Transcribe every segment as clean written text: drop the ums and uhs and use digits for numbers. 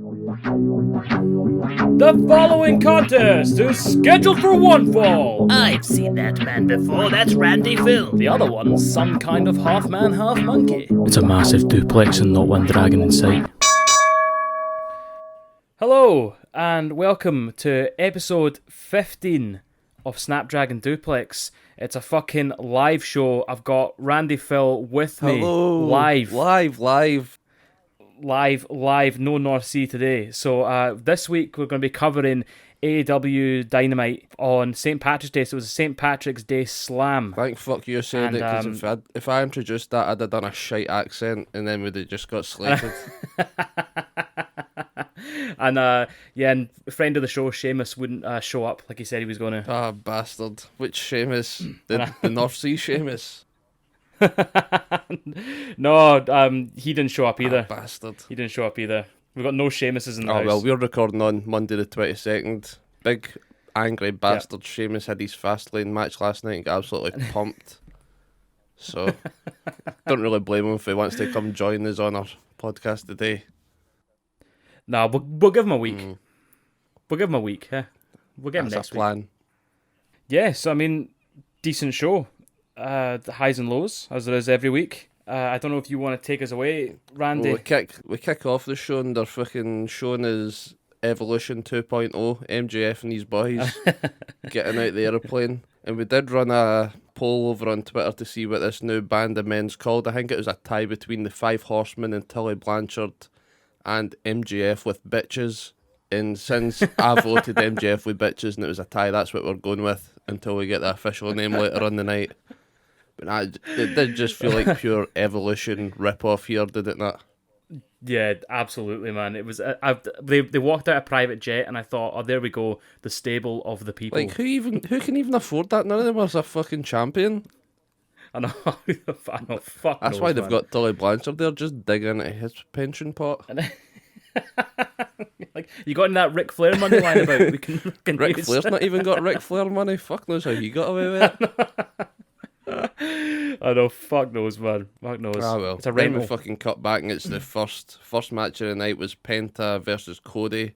The following contest is scheduled for one fall. I've seen that man before, that's Randy Phil. The other one's some kind of half man, half monkey. It's a massive duplex and not one dragon in sight. Hello, and welcome to episode 15 of Snapdragon Duplex. It's a fucking live show. I've got Randy Phil with me. Hello. Live, no North Sea today. So this week we're going to be covering AEW Dynamite on St. Patrick's Day. So it was a St. Patrick's Day slam. Thank fuck you said it, because if I introduced that, I'd have done a shite accent and then we'd have just got slated. And and a friend of the show, Seamus, wouldn't show up like he said he was going to. Ah, bastard. Which Seamus? The North Sea Seamus? No, he didn't show up either. Ah, bastard. He didn't show up either. We've got no Seamuses in the house. Well, we're recording on Monday the 22nd. Big angry bastard Seamus had his Fastlane match last night and got absolutely pumped. So, don't really blame him if he wants to come join us on our podcast today. No, we'll give him a week. We'll give him a week, yeah. We'll get him next That's a plan. week. Yeah, so I mean, decent show. The highs and lows, as there is every week. I don't know if you want to take us away, Randy. Well, we kick off the show and they're fucking showing us Evoultion 2.0, MJF and his boys getting out the aeroplane. And we did run a poll over on Twitter to see what this new band of men's called. I think it was a tie between the Five Horsemen and Tully Blanchard and MJF with bitches. And since I voted MJF with bitches and it was a tie, that's what we're going with until we get the official name later on the night. But it did just feel like pure Evoultion rip-off here, did it not? Yeah, absolutely, man. It was. They walked out a private jet, and I thought, oh, there we go, the stable of the people. Like, who can even afford that? None of them was a fucking champion. I know, fuck. That's why they've got Tully Blanchard there, just digging into his pension pot. Like, you got in that Ric Flair money line about we can Ric use. Flair's not even got Ric Flair money. Fuck knows how he got away with it. I know, fuck knows, man. Fuck knows. Ah, well. It's a Then rental. we fucking cut back and it's the first match of the night was Penta versus Cody.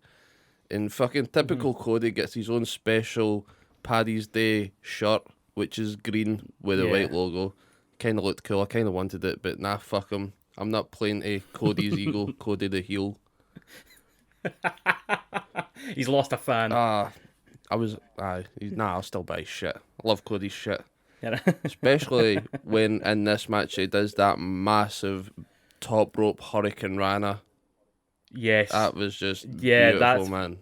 And fucking typical Cody gets his own special Paddy's Day shirt, which is green with a white logo. Kind of looked cool. I kind of wanted it, but nah, fuck him. I'm not playing to Cody's ego, Cody the heel. He's lost a fan. I'll still buy his shit. I love Cody's shit. Yeah. Especially when in this match he does that massive top rope Hurricane Rana. Yes. That was just beautiful, man.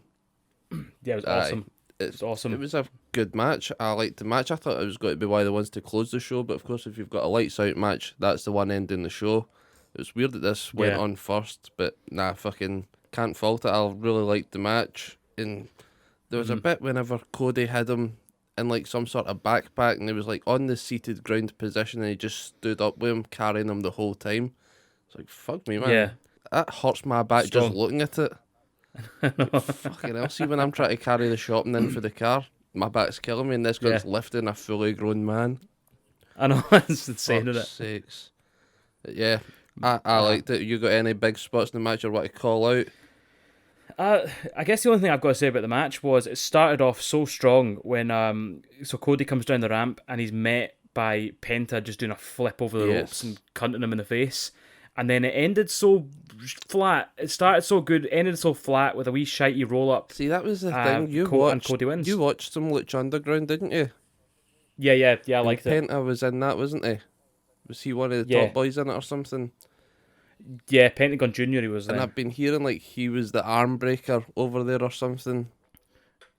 Yeah, it was awesome. It was awesome. It was a good match. I liked the match. I thought it was going to be one of the ones to close the show, but of course if you've got a lights out match, that's the one ending the show. It was weird that this went on first, but nah, fucking can't fault it. I really liked the match. And there was a bit whenever Cody had him in like some sort of backpack and he was like on the seated ground position and he just stood up with him, carrying him the whole time. It's like, fuck me, man. Yeah. That hurts my back Strong. just looking at it. Like, fucking hell, see when I'm trying to carry the shopping in for the car, my back's killing me and this guy's lifting a fully grown man. I know, it's insane, isn't it? Sakes. Yeah, I liked it. You got any big spots in the match or what to call out? I guess the only thing I've got to say about the match was it started off so strong when so Cody comes down the ramp and he's met by Penta just doing a flip over the ropes and cunting him in the face, and then it ended so flat. It started so good, ended so flat with a wee shitey roll up. See, that was the thing. And Cody wins. You watched some Lucha Underground, didn't you? Yeah, I liked it. Penta was in that, wasn't he? Was he one of the top boys in it or something? Yeah, Pentagon Jr. he was there. And I've been hearing like he was the arm breaker over there or something.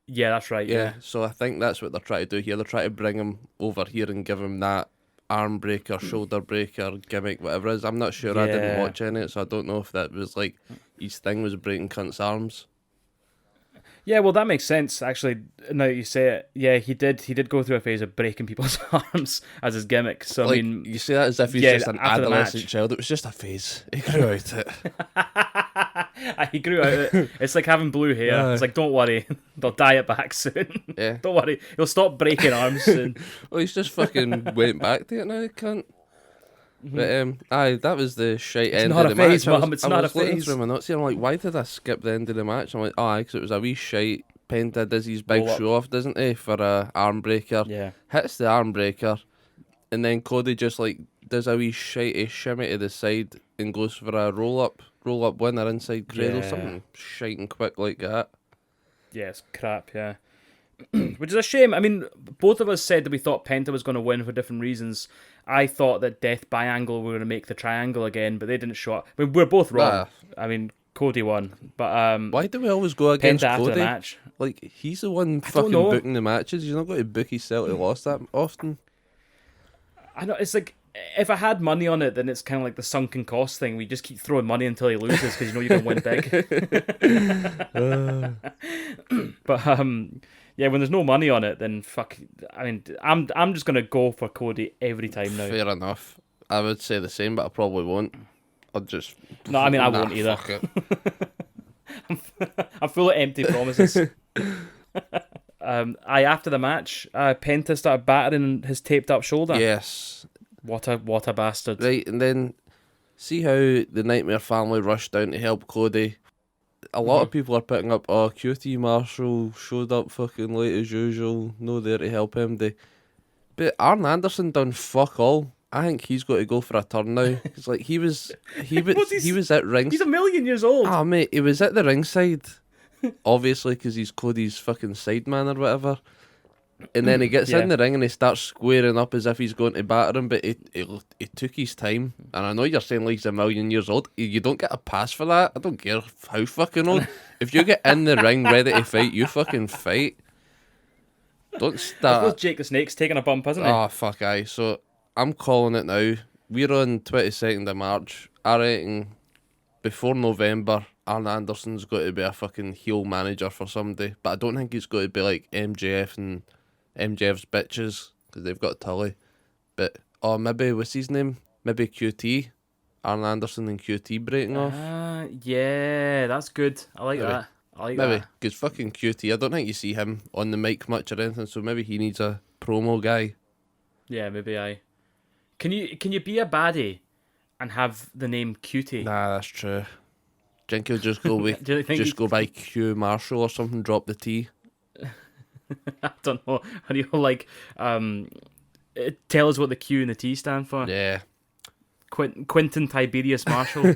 Yeah, that's right. Yeah. So I think that's what they're trying to do here. They're trying to bring him over here and give him that arm breaker, shoulder breaker, gimmick, whatever it is. I'm not sure. I didn't watch any of it, so I don't know if that was like his thing was breaking cunts' arms. Yeah, well, that makes sense, actually, now that you say it. Yeah, he did go through a phase of breaking people's arms as his gimmick. So, like, I mean... You say that as if he's just an adolescent child. It was just a phase. He grew out it. He grew out it. It's like having blue hair. It's like, don't worry, they'll dye it back soon. Yeah. Don't worry, he'll stop breaking arms soon. Well, he's just fucking went back to it now, cunt. But aye, that was the shite end not of a the phase, match. Mum, it's I not was a looking phase. through my notes here, I'm like, why did I skip the end of the match? I'm like, aye, because it was a wee shite. Penta does his big Roll up. show off, doesn't he, for a arm breaker. Yeah. Hits the arm breaker, and then Cody just like does a wee shitey shimmy to the side and goes for a roll up winner inside cradle, Yeah. something shite and quick like that. Yeah, it's crap, yeah. Which is a shame. I mean, both of us said that we thought Penta was going to win for different reasons. I thought that Death by Angle were going to make the triangle again, but they didn't show up. I mean, we're both wrong. I mean, Cody won, but why do we always go against Penta after Cody? the match. Like, he's the one don't fucking know. booking the matches. He's not got to book himself to lost that often. I know, it's like, if I had money on it, then it's kind of like the sunken cost thing. We just keep throwing money until he loses because you know you're going to win big. But yeah, when there's no money on it, then fuck. I mean, I'm just gonna go for Cody every time now. Fair enough. I would say the same, but I probably won't. I'll just... No, I mean, I won't either. Fuck it. I'm full of empty promises. After the match, Penta started battering his taped up shoulder. Yes. What a bastard. Right, and then see how the Nightmare family rushed down to help Cody. A lot of people are picking up, QT Marshall showed up fucking late as usual, no there to help him. But Arn Anderson done fuck all. I think he's got to go for a turn now. It's like he was at ringside. He's a million years old. Ah, mate, he was at the ringside, obviously, because he's Cody's fucking sideman or whatever. And then he gets in the ring and he starts squaring up as if he's going to batter him, but he took his time. And I know you're saying like he's a million years old. You don't get a pass for that. I don't care how fucking old. If you get in the ring ready to fight, you fucking fight. Don't I start. suppose Jake the Snake's taking a bump, hasn't he? Oh, fuck aye. So I'm calling it now. We're on 22nd of March. I reckon before November, Arn Anderson's got to be a fucking heel manager for somebody. But I don't think he's got to be like MJF and MJF's bitches, because they've got Tully. But, maybe, what's his name? Maybe QT. Arn Anderson and QT breaking off. Yeah, that's good. I like that. Maybe, because fucking QT, I don't think you see him on the mic much or anything, so maybe he needs a promo guy. Yeah, maybe Can you be a baddie and have the name Cutie? Nah, that's true. Think he'll just go with, go by Q Marshall or something, drop the T. I don't know. How do you like tell us what the Q and the T stand for? Yeah. Quentin Tiberius Marshall.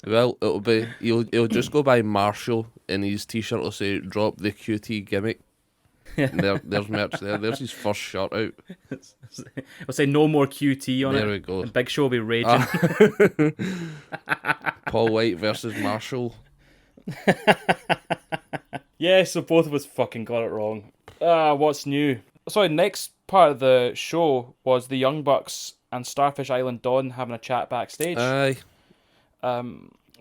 Well, he'll just go by Marshall, and his t-shirt will say "Drop the QT gimmick." And there's merch there. There's his first shirt out. I'll say no more QT on it. There we go. And Big Show will be raging. Paul White versus Marshall. Yeah, so both of us fucking got it wrong. What's new? Sorry, next part of the show was the Young Bucks and Starfish Island Dawn having a chat backstage. Aye.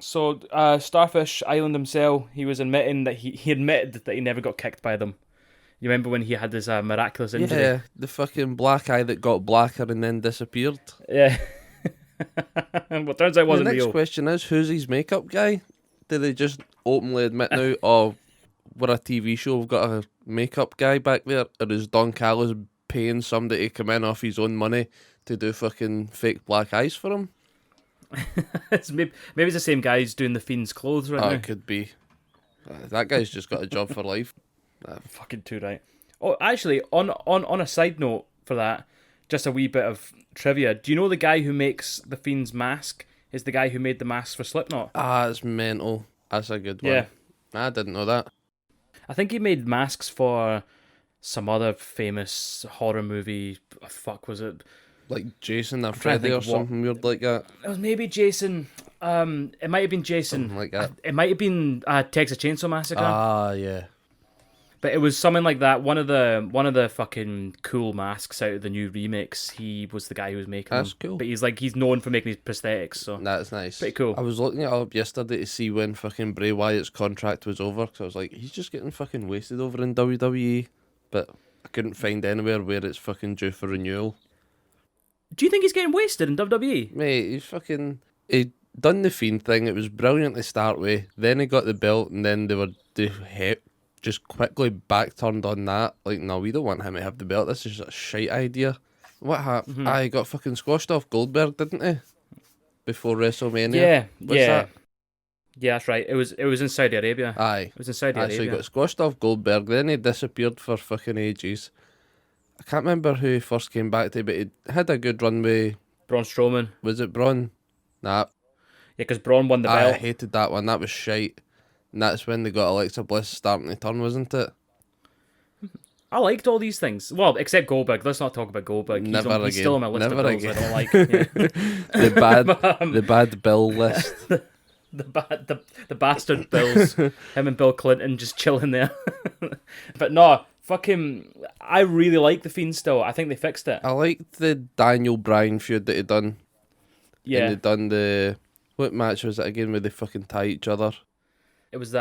So Starfish Island himself, he was admitting that he admitted that he never got kicked by them. You remember when he had this miraculous injury? Yeah, the fucking black eye that got blacker and then disappeared. Yeah. Well, turns out it wasn't real. The next real. question is, who's his makeup guy? Did they just openly admit now, we're a TV show, we've got a makeup guy back there? Or is Don Callis paying somebody to come in off his own money to do fucking fake black eyes for him? Maybe it's the same guy who's doing the Fiend's clothes right now. It could be. That guy's just got a job for life. Fucking too right. Oh, actually, on a side note for that, just a wee bit of trivia. Do you know the guy who makes the Fiend's mask is the guy who made the mask for Slipknot? It's mental. That's a good one. Yeah. I didn't know that. I think he made masks for some other famous horror movie. Fuck, was it? Like Jason or Freddy or something weird like that. It was maybe Jason. It might have been Jason. Something like that. It might have been Texas Chainsaw Massacre. Yeah. But it was something like that. One of the fucking cool masks out of the new remix. He was the guy who was making That's them. cool. But he's known for making his prosthetics. So That's nice. Pretty cool. I was looking it up yesterday to see when fucking Bray Wyatt's contract was over, because I was like, he's just getting fucking wasted over in WWE. But I couldn't find anywhere where it's fucking due for renewal. Do you think he's getting wasted in WWE? Mate, he done the Fiend thing. It was brilliant to start with. Then he got the belt, and then they just quickly back turned on that. Like, no, we don't want him to have the belt. This is a shite idea. What happened? I got fucking squashed off Goldberg, didn't he? Before WrestleMania. Yeah, What's yeah. that? Yeah, that's right. It was in Saudi Arabia. Aye. It was in Saudi Arabia. So he got squashed off Goldberg, then he disappeared for fucking ages. I can't remember who he first came back to, but he had a good run with... Braun Strowman. Was it Braun? Nah. Yeah, because Braun won the I belt. hated that one. That was shite. And that's when they got Alexa Bliss starting to turn, wasn't it? I liked all these things. Well, except Goldberg. Let's not talk about Goldberg. He's Never he's again. still on my list Never of bills again. I don't like. Yeah. The bad Bill list. the bastard Bills. Him and Bill Clinton just chilling there. But no, fuck him. I really like the Fiend still. I think they fixed it. I liked the Daniel Bryan feud that he done. Yeah. And they done the... What match was it again where they fucking tie each other? It was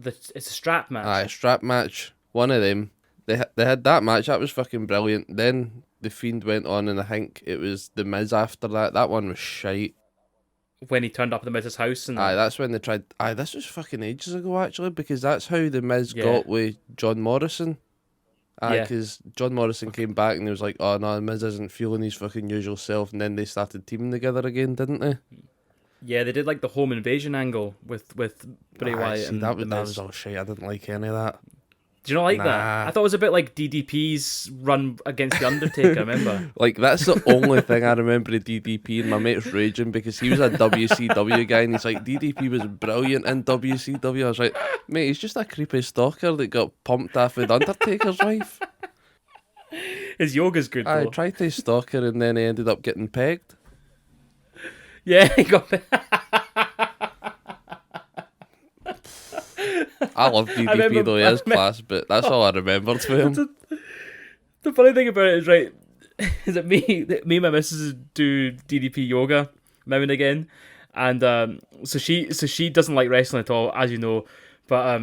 it's a strap match. Aye, strap match. One of them. They had that match. That was fucking brilliant. Then the Fiend went on, and I think it was the Miz after that. That one was shite. When he turned up at the Miz's house. And Aye, that's when they tried... Aye, this was fucking ages ago, actually, because that's how the Miz Yeah. got with John Morrison. Aye, Yeah. because John Morrison came back and he was like, oh, no, the Miz isn't feeling his fucking usual self, and then they started teaming together again, didn't they? Yeah, they did like the home invasion angle with Bray Wyatt. See, And that the was Miz. all shit. I didn't like any of that. Do you not like that? Nah. I thought it was a bit like DDP's run against The Undertaker, remember? Like, that's the only thing I remember of DDP, and my mate's raging because he was a WCW guy, and he's like, DDP was brilliant in WCW. I was like, mate, he's just a creepy stalker that got pumped off with Undertaker's wife. His yoga's good, I though. tried to stalk her, and then he ended up getting pegged. Yeah, he got... I love DDP remember- though, he is class, but that's all I remembered for him. The funny thing about it is, right, is that me and my missus do DDP yoga now and again, and so she doesn't like wrestling at all, as you know, but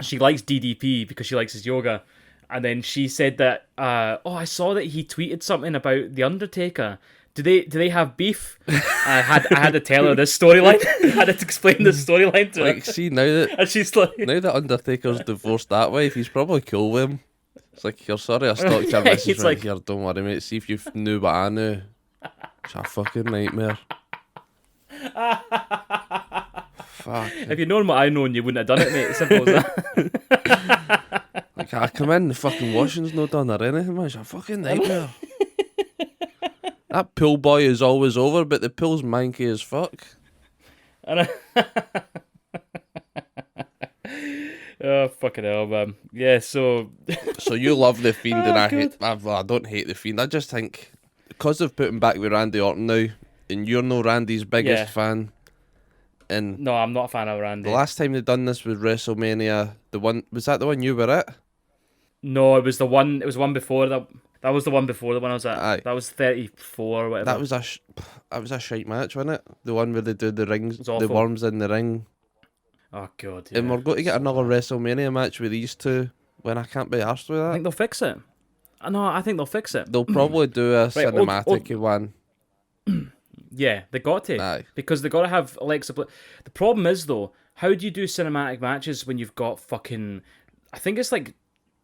she likes DDP because she likes his yoga, and then she said that I saw that he tweeted something about the Undertaker. Do they have beef? I had to tell her this storyline. I had to explain this storyline to her. Like, see, now that And she's like, Undertaker's divorced that wife, he's probably cool with him. It's like, you're sorry I stalked your Yeah, missus he's right like- here, don't worry mate, see if you knew what I knew. It's a fucking nightmare. Fuck. if you'd known what I known, you wouldn't have done it, mate. Simple as that. Like, I come in, the fucking washing's not done or anything, man. It's a fucking nightmare. That pool boy is always over, but the pool's manky as fuck. And oh, fucking hell, man. Yeah, so... So you love the Fiend, and I good. don't hate the Fiend. I just think, because they've put him back with Randy Orton now, and you're no Randy's biggest Yeah. fan, and No, I'm not a fan of Randy. the last time they done this was WrestleMania, was that the one you were at? No, it was one before that. That was the one before the one I was at. Aye. That was 34 or whatever. That was a shite match, wasn't it? The one where they do the rings, was the awful. worms in the ring. Oh, God, yeah. And we're going to get another WrestleMania match with these two when I can't be arsed with I that. think they'll fix it. No, I think they'll fix it. They'll probably do a Right, cinematic one. Yeah, they got to. Aye. Because they got to have Alexa Bliss. The problem is, though, how do you do cinematic matches when you've got fucking... I think it's like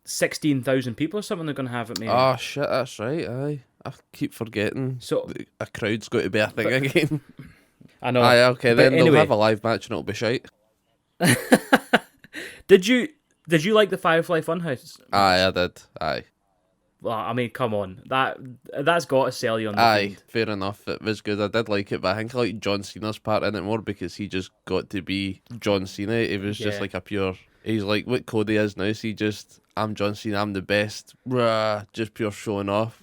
16,000 people or something they're going to have at Mania. Oh shit, that's right, aye. I keep forgetting. So- A crowd's got to be a thing again. I know. Aye, okay, But then they'll anyway. have a live match and it'll be shite. Did you like the Firefly Funhouse? Aye, I did. Aye. Well, I mean, come on. That's got to sell you on the Aye, Fiend. fair enough. It was good. I did like it, but I think I like John Cena's part in it more because he just got to be John Cena. He was just Yeah. like a pure... He's like what Cody is now. So he just, I'm John Cena, I'm the best. Rah, just pure showing off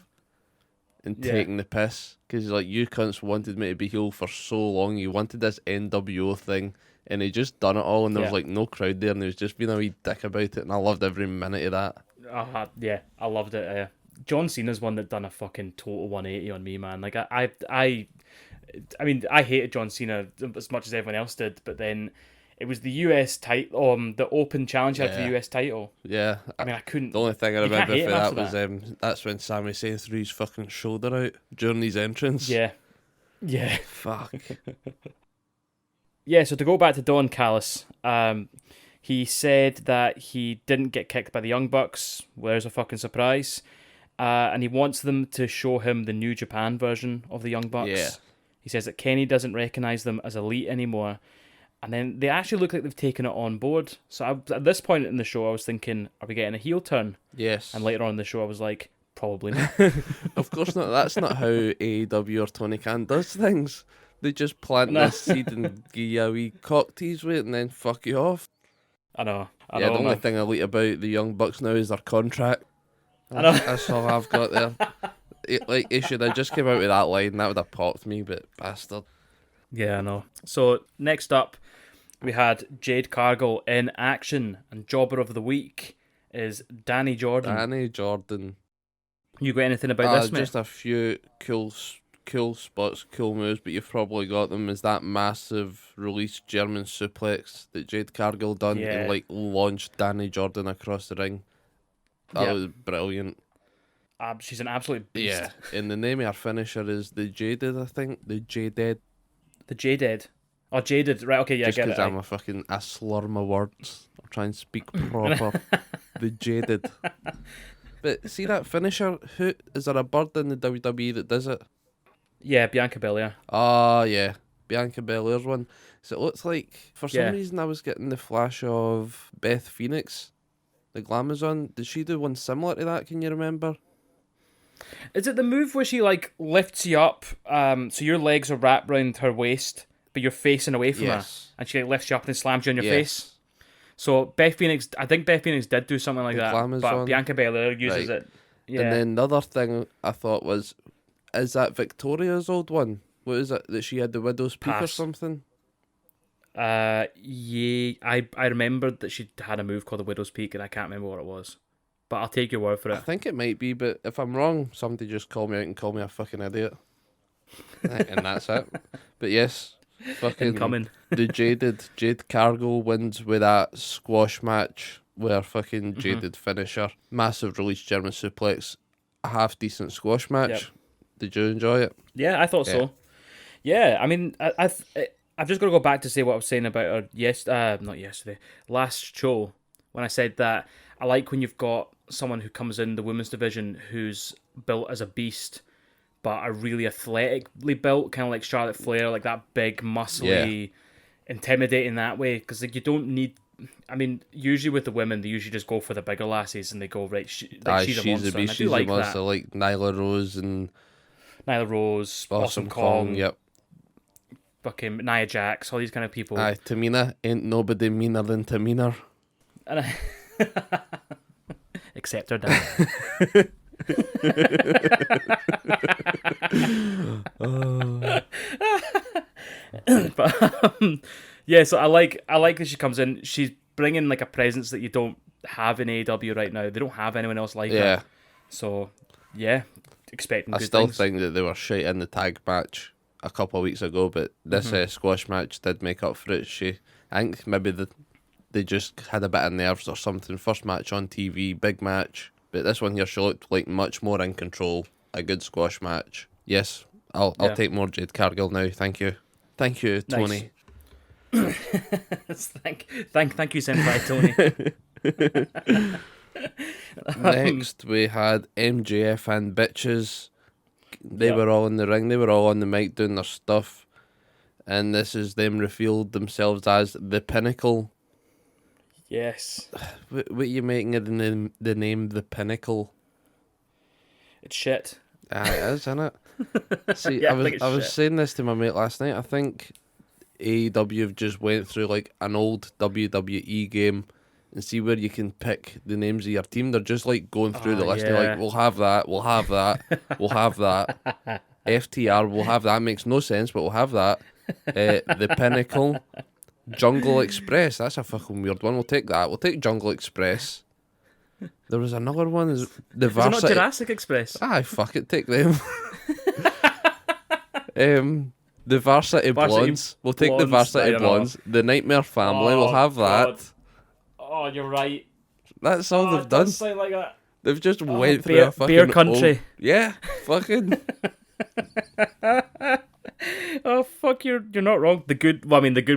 and Yeah. taking the piss. Because he's like, you cunts wanted me to be heel for so long. You wanted this NWO thing. And he just done it all, and there was Yeah. like no crowd there, and he was just being a wee dick about it, and I loved every minute of that. Yeah, I loved it. John Cena's one that done a fucking total 180 on me, man. Like I mean, I hated John Cena as much as everyone else did, but then it was the US title, the Open Challenge had for Yeah. the US title. Yeah, I mean, I couldn't. the only thing I You can't remember hate for him that after was that's when Sami Zayn threw his fucking shoulder out during his entrance. Yeah. Fuck. Yeah, so to go back to Don Callis, he said that he didn't get kicked by the Young Bucks. Where's a fucking surprise? and he wants them to show him the New Japan version of the Young Bucks. Yeah. He says that Kenny doesn't recognise them as elite anymore. And then they actually look like they've taken it on board. So at this point in the show, I was thinking, are we getting a heel turn? Yes. And later on in the show, I was like, probably not. Of course not. That's not how AEW or Tony Khan does things. They just plant this seed and give you a wee cock tease with it and then fuck you off. I know. The only thing I like about the Young Bucks now is their contract. I know. That's all I've got there. He should have just came out with that line. That would have popped me, but bastard. Yeah, I know. So next up, we had Jade Cargill in action, and jobber of the week is Dani Jordan. Dani Jordan. You got anything about this, mate? Just a few cool spots, cool moves, but you've probably got them. Is that massive release German suplex that Jade Cargill done and like launched Dani Jordan across the ring? That was brilliant. She's an absolute beast. Yeah, and the name of her finisher is the Jaded, I think. The Jaded. The Jaded. Oh, Jaded. Right, okay, yeah, just I get it. Just because I slur my words. I'll try and speak proper. The Jaded. But see that finisher? Who is there a bird in the WWE that does it? Yeah, Bianca Belair. Oh, yeah. Bianca Belair's one. So it looks like, for some reason, I was getting the flash of Beth Phoenix, the Glamazon. Did she do one similar to that? Can you remember? Is it the move where she like lifts you up, so your legs are wrapped around her waist, but you're facing away from her, and she like, lifts you up and slams you on your face? So Beth Phoenix, I think Beth Phoenix did do something like that, Glamazon. but Bianca Belair uses it. Yeah. And then the other thing I thought was, is that Victoria's old one? What is it that she had the Widow's Peak or something? Yeah, I remembered that she had a move called the Widow's Peak, and I can't remember what it was. But I'll take your word for it. I think it might be, but if I'm wrong, somebody just call me out and call me a fucking idiot. And that's it. But yes, fucking incoming. The Jade Cargill wins with that squash match where fucking Jaded finisher. Massive release German suplex. A half decent squash match. Yep. Did you enjoy it? Yeah, I thought so. Yeah, I mean, I've just got to go back to say what I was saying about her last show, when I said that I like when you've got someone who comes in the women's division who's built as a beast, but are really athletically built, kind of like Charlotte Flair, like that big, muscly, intimidating that way. Because like you don't need. I mean, usually with the women, they usually just go for the bigger lasses and they go right. She's a monster. Beast. She's a monster, like Nyla Rose, Awesome Kong. Yep. Fucking Nia Jax, all these kind of people. Aye, Tamina ain't nobody meaner than Tamina. Except her dad. But so I like that she comes in. She's bringing like a presence that you don't have in AEW right now. They don't have anyone else like her. So expecting. I still think that they were shite in the tag match a couple of weeks ago, but this squash match did make up for it. I think maybe they just had a bit of nerves or something. First match on TV, big match. But this one here, she looked like much more in control. A good squash match. Yes, I'll take more Jade Cargill now. Thank you, Tony. Nice. thank you, Senpai Tony. Next, we had MJF and Bitches. They were all in the ring. They were all on the mic doing their stuff. And this is them revealed themselves as the Pinnacle. Yes. What are you making of the name The Pinnacle? It's shit. It is, isn't it? See, I was saying this to my mate last night. I think AEW have just went through like an old WWE game and see where you can pick the names of your team. They're just like going through the list. They're like, we'll have that, we'll have that, we'll have that. FTR, we'll have that. Makes no sense, but we'll have that. The Pinnacle. Jungle Express. That's a fucking weird one. We'll take that. We'll take Jungle Express. There was another one. The Varsity. Is it not Jurassic Express? Fuck it. Take them. The Varsity Blondes. We'll take the Varsity Blondes. The Nightmare Family. We'll have that. God. Oh, you're right. That's all they've done. Like that. They've just went through a fucking beer country. Fucking. Oh fuck! You're not wrong. The Good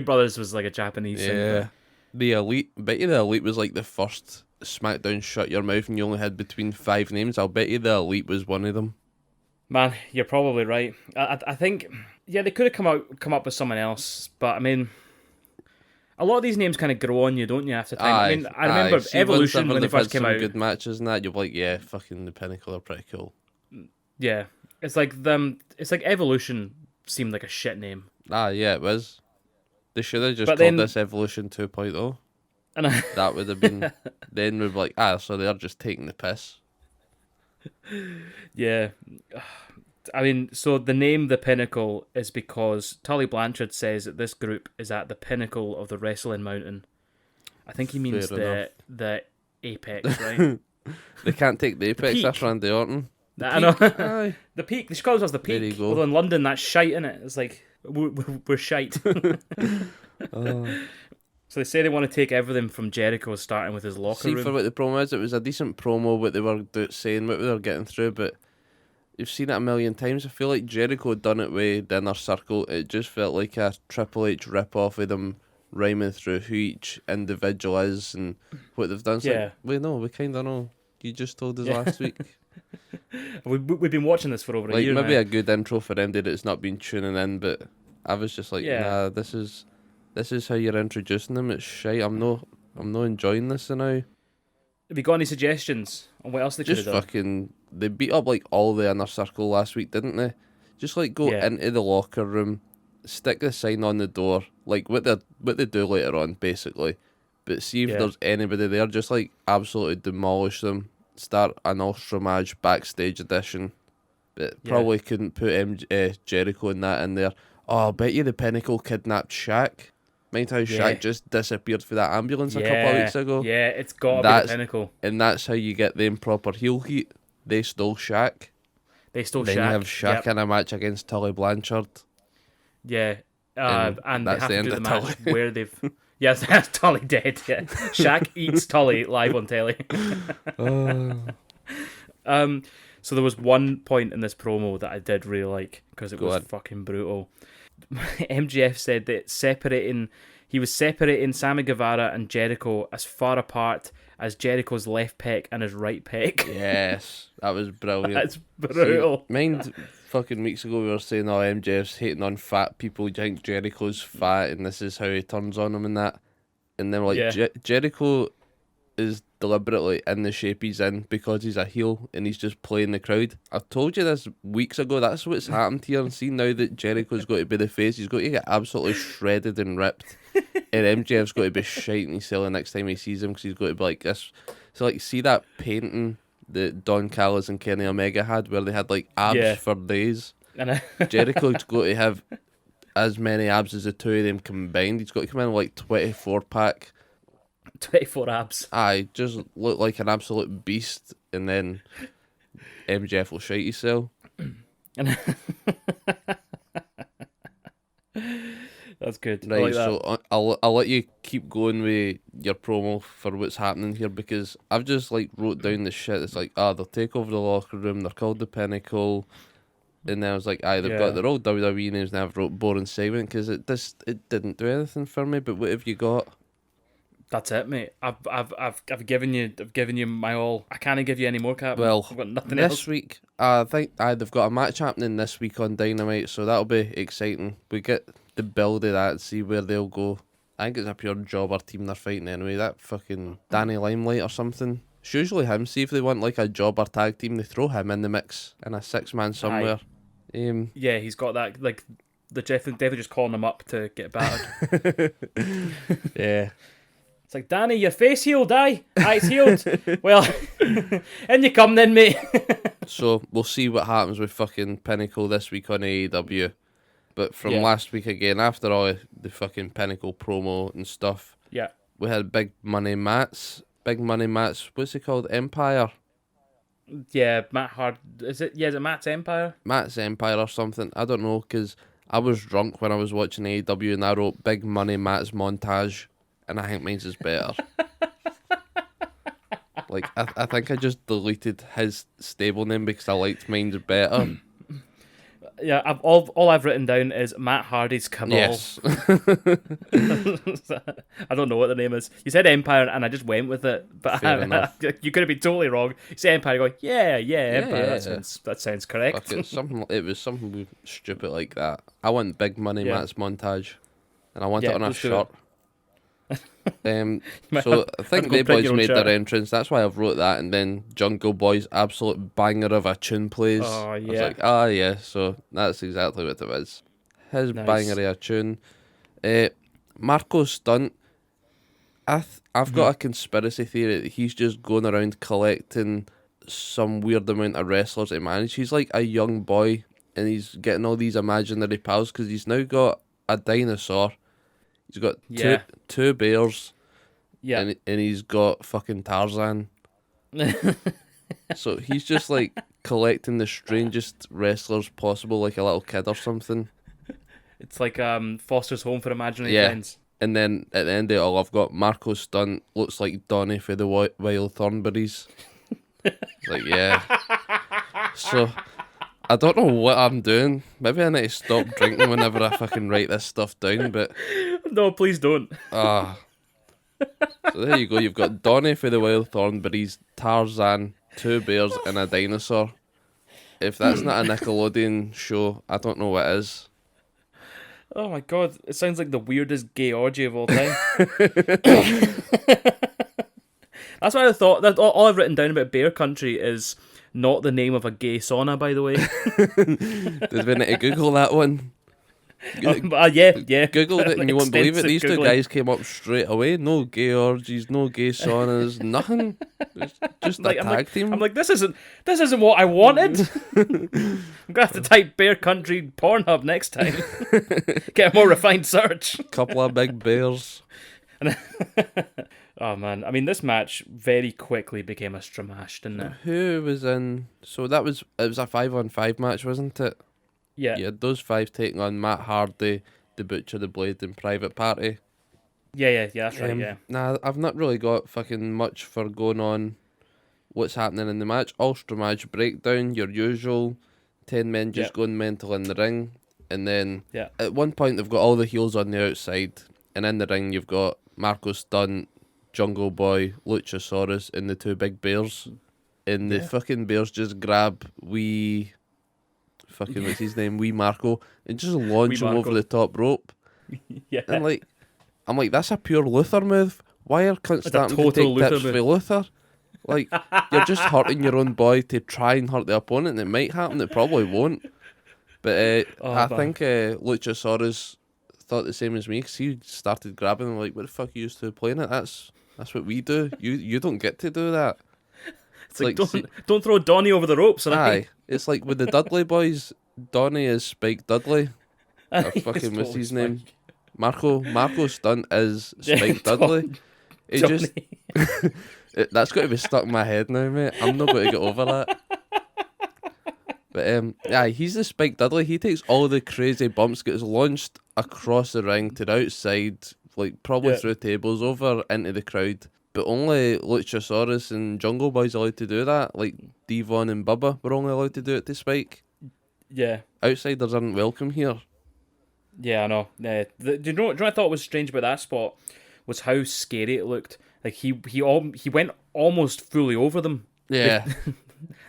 Brothers was like a Japanese thing. The Elite, bet you the Elite was like the first SmackDown shut your mouth and you only had between 5 names. I'll bet you the Elite was one of them. Man, you're probably right. I think, yeah, they could have come up with someone else, but I mean, a lot of these names kind of grow on you, don't you, after time? I mean, I remember See, Evoultion when they first came out. Good matches and that, you're like, yeah, fucking the Pinnacle are pretty cool. Yeah, it's like Evoultion seemed like a shit name. Yeah, it was. They should have just called this Evoultion 2.0. And that would have been. Then we'd be like, so they're just taking the piss. Yeah. I mean, so the name The Pinnacle is because Tully Blanchard says that this group is at the pinnacle of the wrestling mountain. I think he means the apex, right? They can't take the apex, peak. That's Randy Orton. I know. The peak. They should call us the peak. There you go. Although in London, that's shite, innit? It's like, we're shite. So they say they want to take everything from Jericho, starting with his locker room. See, for what the promo is, it was a decent promo, what they were saying, what they were getting through, but you've seen it a million times. I feel like Jericho had done it with the Inner Circle. It just felt like a Triple H rip-off of them rhyming through who each individual is and what they've done. It's like, we know, we kind of know. You just told us last week. We've been watching this for over a year maybe now. a good intro for MD that's not been tuning in, but I was just like, nah, this is how you're introducing them. It's shite. I'm not enjoying this now. Have you got any suggestions on what else they could have done? Just fucking, they beat up like all the Inner Circle last week, didn't they? Just like go into the locker room, stick the sign on the door, like what they do later on, basically. But see if there's anybody there, just like absolutely demolish them. Start an Ostromage backstage edition. But probably couldn't put Jericho and that in there. Oh, I bet you the Pinnacle kidnapped Shaq. Mind how Shaq just disappeared for that ambulance a couple of weeks ago? Yeah, it's got to be the Pinnacle. And that's how you get them proper heel heat. They stole Shaq. Then you have Shaq in a match against Tully Blanchard. Yeah, and that's they have the to end do the of match where they've... Yes, that's Tully dead, yeah. Shaq eats Tully live on telly. So there was one point in this promo that I did really like, because it was fucking brutal. MJF said that he was separating Sammy Guevara and Jericho as far apart as Jericho's left pec and his right pec. Yes, that was brilliant. That's brutal. See, mind fucking weeks ago we were saying, MJF's hating on fat people, you think Jericho's fat and this is how he turns on them and that. And then like Jericho is deliberately in the shape he's in because he's a heel and he's just playing the crowd. I've told you this weeks ago, that's what's happened here. And see, now that Jericho's got to be the face, he's got to get absolutely shredded and ripped. And MJF's got to be shite and he's selling next time he sees him because he's got to be like this. So like, see that painting that Don Callis and Kenny Omega had where they had like abs for days? Jericho's got to have as many abs as the two of them combined. He's got to come in like 24-pack. 24 abs. Aye, just look like an absolute beast, and then MJF will shite himself. That's good. Right, like that. So I'll let you keep going with your promo for what's happening here, because I've just like wrote down the shit. It's like, they'll take over the locker room. They're called the Pinnacle, and then I was like, they've got their old WWE names. Now I've wrote boring segment because it didn't do anything for me. But what have you got? That's it, mate. I've given you my all. I can't give you any more, Cap. Well, I've got nothing this else. week, I think they've got a match happening this week on Dynamite, so that'll be exciting. We get the build of that and see where they'll go. I think it's a pure jobber team they're fighting anyway. That fucking Danny Limelight or something. It's usually him. See if they want like a jobber tag team, they throw him in the mix in a 6-man somewhere. Yeah, he's got that. Like the definitely just calling him up to get battered. Yeah. It's like, Danny, your face healed, aye? Aye, it's healed. Well, in you come then, mate. So, we'll see what happens with fucking Pinnacle this week on AEW. But from last week again, after all the fucking Pinnacle promo and stuff, we had Big Money Matt's. What's it called? Empire? Yeah, Matt Hard. Is it Matt's Empire? Matt's Empire or something. I don't know, because I was drunk when I was watching AEW and I wrote Big Money Matt's Montage. And I think mine's is better. Like, I think I just deleted his stable name because I liked mine's better. Yeah, all I've written down is Matt Hardy's Cabal. Yes. I don't know what the name is. You said Empire, and I just went with it. But Fair enough. You could have been totally wrong. You say Empire, you go, yeah, Empire. Yeah. That sounds correct. Fuck it, it was something stupid like that. I want big money Matt's montage, and I want it on a shirt. So I think they boys made their entrance. That's why I've wrote that. And then Jungle Boy's absolute banger of a tune plays. Oh, yeah. I was like, yeah. So that's exactly what it was. His banger of a tune. Marco's stunt. I've got a conspiracy theory that he's just going around collecting some weird amount of wrestlers to manage. He's like a young boy, and he's getting all these imaginary pals because he's now got a dinosaur. He's got two bears, and he's got fucking Tarzan. So he's just like collecting the strangest wrestlers possible, like a little kid or something. It's like Foster's Home for Imaginary Friends. And then at the end of it all, I've got Marco's stunt looks like Dani for the Wild Thornberries. Like, yeah. So I don't know what I'm doing. Maybe I need to stop drinking whenever I fucking write this stuff down, but... No, please don't. So there you go. You've got Donnie for the Wild Thornberries, Tarzan, two bears, and a dinosaur. If that's not a Nickelodeon show, I don't know what is. Oh my god, it sounds like the weirdest gay orgy of all time. That's why I thought that all I've written down about Bear Country is not the name of a gay sauna, by the way. Did we need to Google that one? Yeah. Googled it and you won't believe it. These two guys came up straight away. No gay orgies, no gay saunas, nothing. Just a tag team. I'm like, this isn't what I wanted. I'm gonna have to type Bear Country Pornhub next time. Get a more refined search. Couple of big bears. Oh man, I mean, this match very quickly became a stramash, didn't it? Who was in? So it was a 5-on-5 match, wasn't it? Yeah. You had those five taking on Matt Hardy, the Butcher, the Blade, and Private Party. Yeah, that's right, yeah. Nah, I've not really got fucking much for going on what's happening in the match. Ulster match breakdown, your usual 10 men just going mental in the ring. And then at one point they've got all the heels on the outside, and in the ring you've got Marco Stunt, Jungle Boy, Luchasaurus, and the two big bears. And the fucking bears just grab wee what's his name, wee Marco, and just launch him over the top rope. And I'm like, that's a pure Luther move. Why are cunts starting to take tips for Luther? Like, you're just hurting your own boy to try and hurt the opponent, and it might happen, it probably won't. But I think Luchasaurus thought the same as me, because he started grabbing him like, what the fuck are you used to playing it? That's what we do. You don't get to do that. It's like don't throw Donnie over the ropes. Aye, it's like with the Dudley boys, Donnie is Spike Dudley. Or fucking what's his name? Marco Stunt is Spike Dudley. It just that's got to be stuck in my head now, mate. I'm not going to get over that. But he's the Spike Dudley. He takes all the crazy bumps, gets launched across the ring to the outside, like probably through tables, over into the crowd. But only Luchasaurus and Jungle Boy's allowed to do that. Like Devon and Bubba were only allowed to do it to Spike. Yeah. Outsiders aren't welcome here. Yeah, I know. Do you know what I thought was strange about that spot was how scary it looked. Like he went almost fully over them. Yeah.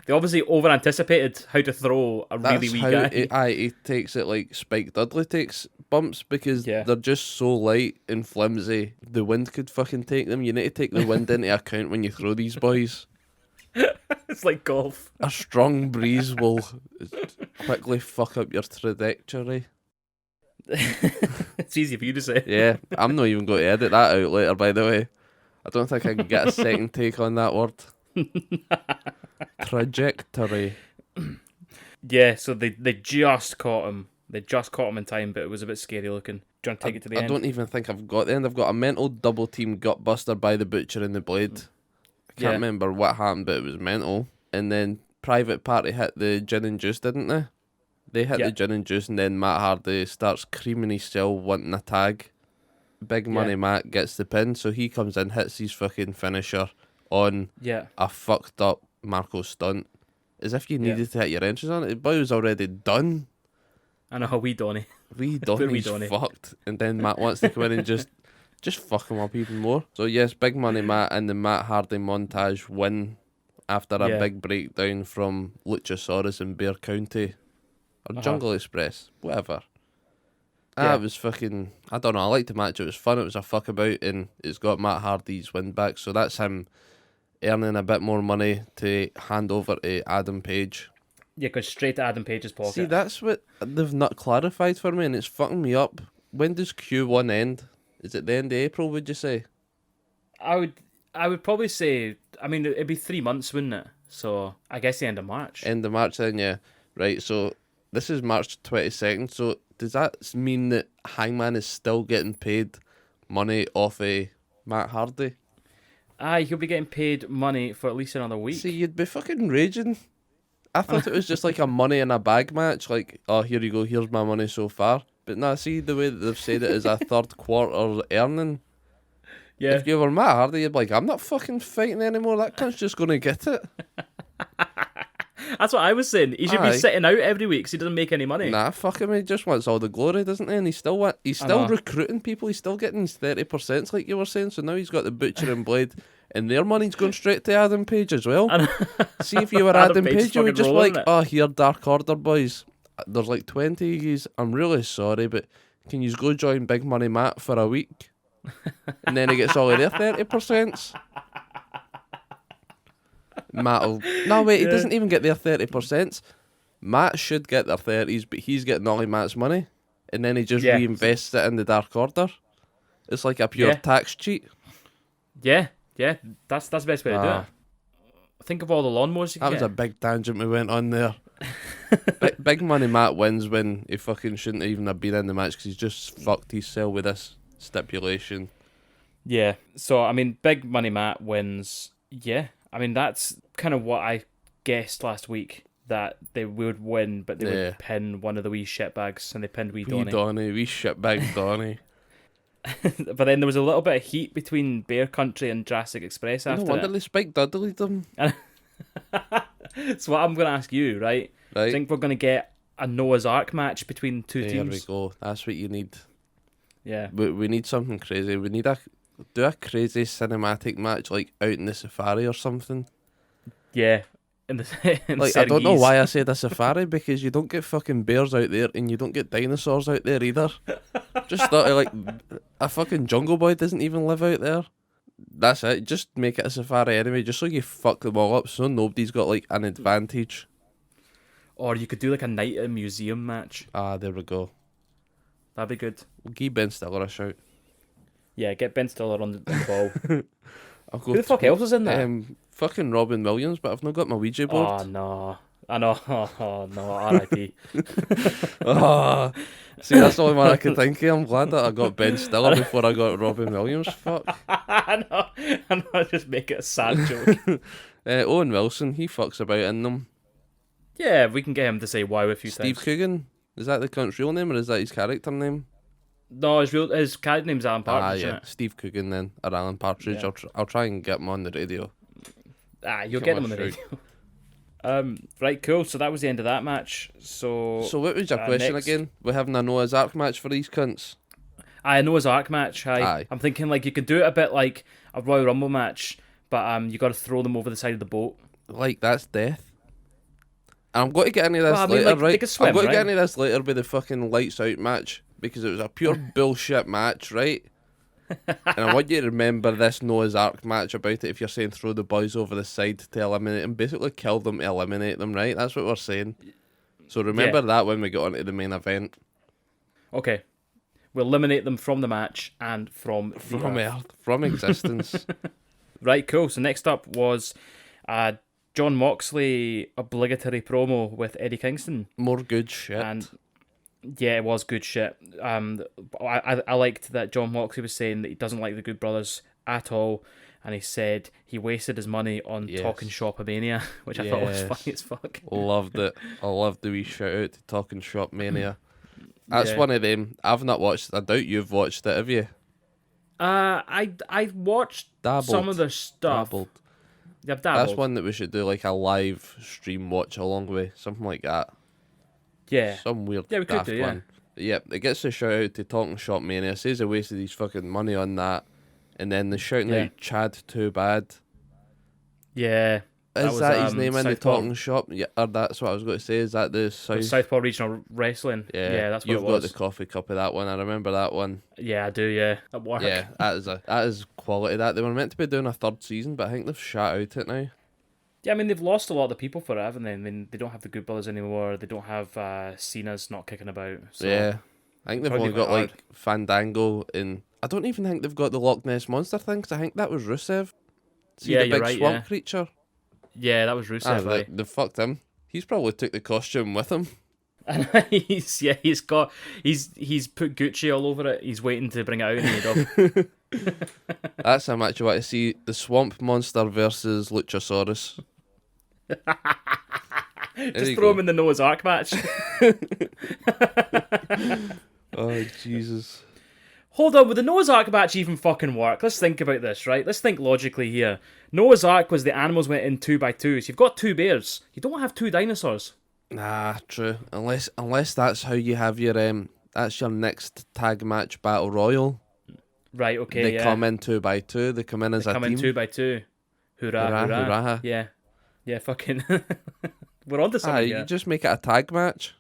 They obviously over-anticipated how to throw a really wee guy. He takes it like Spike Dudley takes bumps, because they're just so light and flimsy. The wind could fucking take them. You need to take the wind into account when you throw these boys. It's like golf. A strong breeze will quickly fuck up your trajectory. It's easy for you to say. Yeah, I'm not even going to edit that out later, by the way. I don't think I can get a second take on that word. Trajectory. Yeah, so they just caught him. They just caught him in time, but it was a bit scary looking. Do you want to take it to the end? I don't even think I've got the end. I've got a mental double team gutbuster by the Butcher and the Blade. I can't remember what happened, but it was mental. And then Private Party hit the gin and juice, didn't they? They hit the gin and juice, and then Matt Hardy starts creaming his cell, wanting a tag. Big Money Matt gets the pin, so he comes in, hits his fucking finisher on a fucked up Marco Stunt. As if you needed to hit your entrance on it. The boy was already done. I know, wee Dani. Wee Donnie's fucked, and then Matt wants to come in and just fuck him up even more. So yes, Big Money Matt and the Matt Hardy montage win after a big breakdown from Luchasaurus in Bear County or Jungle Express, whatever. It was fucking, I don't know, I liked the match, it was fun, it was a fuck about, and it's got Matt Hardy's win back, so that's him earning a bit more money to hand over to Adam Page. Yeah, goes straight to Adam Page's pocket. See, that's what they've not clarified for me, and it's fucking me up. When does Q1 end? Is it the end of April, would you say? I would probably say, I mean, it'd be 3 months, wouldn't it? So, I guess the end of March. End of March then, yeah. Right, so this is March 22nd, so does that mean that Hangman is still getting paid money off of Matt Hardy? Aye, he'll be getting paid money for at least another week. See, you'd be fucking raging. I thought it was just like a money in a bag match, like, oh, here you go, here's my money so far. But nah, see, the way that they've said it is a third quarter earning. Yeah. If you were Matt Hardy, you'd be like, I'm not fucking fighting anymore, that cunt's just going to get it. That's what I was saying. He should be sitting out every week because he doesn't make any money. Nah, fuck him, he just wants all the glory, doesn't he? And he's still recruiting people, he's still getting his 30% like you were saying, so now he's got the Butcher and Blade, and their money's going straight to Adam Page as well. See, if you were Adam Page, you would just be like, oh, here, Dark Order boys, there's like 20 of yous, I'm really sorry, but can you go join Big Money Matt for a week? And then he gets all of their 30%. He doesn't even get their 30%. Matt should get their 30s, but he's getting all of Matt's money, and then he just reinvests it in the Dark Order. It's like a pure tax cheat. Yeah, that's the best way to do it. Think of all the lawnmowers you can get. That was a big tangent we went on there. Big Money Matt wins when he fucking shouldn't even have been in the match because he's just fucked himself with this stipulation. Yeah, so I mean, Big Money Matt wins. Yeah, I mean, that's kind of what I guessed last week, that they would win, but they would pin one of the wee shitbags, and they pinned wee Dani. Wee shitbag Dani. But then there was a little bit of heat between Bear Country and Jurassic Express after No wonder they Spike Dudley'd them. So what I'm going to ask you, right? I think we're going to get a Noah's Ark match between two teams. There we go. That's what you need. Yeah. We need something crazy. We need a crazy cinematic match, like out in the safari or something. Yeah. In I don't know why I said a safari, because you don't get fucking bears out there and you don't get dinosaurs out there either. Just thought like a fucking Jungle Boy doesn't even live out there. That's it. Just make it a safari anyway, just so you fuck them all up, so nobody's got like an advantage. Or you could do like a night at a museum match. There we go. That'd be good. We'll give Ben Stiller a shout. Yeah, get Ben Stiller on the ball. Who the fuck else is in there? Fucking Robin Williams, but I've not got my Ouija board. Oh no. I know. Oh no, R.I.P. See, that's the only one I could think of. I'm glad that I got Ben Stiller before I got Robin Williams. Fuck. I know, just make it a sad joke. Owen Wilson, he fucks about in them. Yeah, we can get him to say wow a few times. Steve Coogan, is that the cunt's real name or is that his character name? No, his character name's Alan Partridge. Yeah, Steve Coogan then, or Alan Partridge. Yeah. I'll try and get him on the radio. You'll get him on the radio. Right, cool. So that was the end of that match. So what was your question again? We're having a Noah's Ark match for these cunts. A Noah's Ark match. Aye. I'm thinking like you could do it a bit like a Royal Rumble match, but you got to throw them over the side of the boat. Like that's death. And I'm going to get into this later, right? I'm going to get into this later with the fucking lights out match, because it was a pure bullshit match, right? And I want you to remember this Noah's Ark match about it. If you're saying throw the boys over the side to eliminate them, basically kill them to eliminate them, right? That's what we're saying. So remember that when we get on to the main event. Okay. We'll eliminate them from the match and from Earth. From existence. Right, cool. So next up was John Moxley obligatory promo with Eddie Kingston. More good shit. And yeah, it was good shit. I liked that John Moxley was saying that he doesn't like the Good Brothers at all, and he said he wasted his money on Talking Shop Mania, which I thought was funny as fuck. Loved it. I loved the wee shout out to Talking Shop Mania. That's one of them. I've not watched. I doubt you've watched it, have you? I watched some of the stuff. Dabbled. I've dabbled. That's one that we should do like a live stream watch along with, something like that. Yeah. Some weird Yeah, we could daft do, yeah. one. Yep, it gets a shout out to Talking Shop Mania. Says they wasted his fucking money on that. And then they're shouting out Chad Too Bad. Yeah. Is that his name in the Southpaw, Talking Shop? Yeah, or that's what I was going to say. Is that the Southpaw Regional Wrestling. Yeah, that's what You've it was. got the coffee cup of that one. I remember that one. Yeah, I do, yeah. At work. Yeah, that is quality. That they were meant to be doing a third season, but I think they've shot out it now. Yeah, I mean, they've lost a lot of the people for it, haven't they? I mean, they don't have the Good Brothers anymore. They don't have Cena's not kicking about. So Yeah. I think they've only got like Fandango and I don't even think they've got the Loch Ness Monster thing, 'cause I think that was Rusev. See yeah, the you're big right, swamp creature? Yeah, that was Rusev, right? They fucked him. He's probably took the costume with him. And he's put Gucci all over it. He's waiting to bring it out in Miedo. That's a match I want to see. The Swamp Monster versus Luchasaurus. Just throw him in the Noah's Ark match. Oh, Jesus. Hold on, would the Noah's Ark match even fucking work? Let's think about this, right? Let's think logically here. Noah's Ark was the animals went in 2 by 2, so you've got 2 bears. You don't have 2 dinosaurs. Nah, true. Unless that's how you have your that's your next tag match battle royal. Right, okay, They come in 2 by 2. They come in as a team. Come in 2 by 2. Hurrah, hurrah. Hurrah. Yeah. Yeah, fucking... We're on to something here. You just make it a tag match.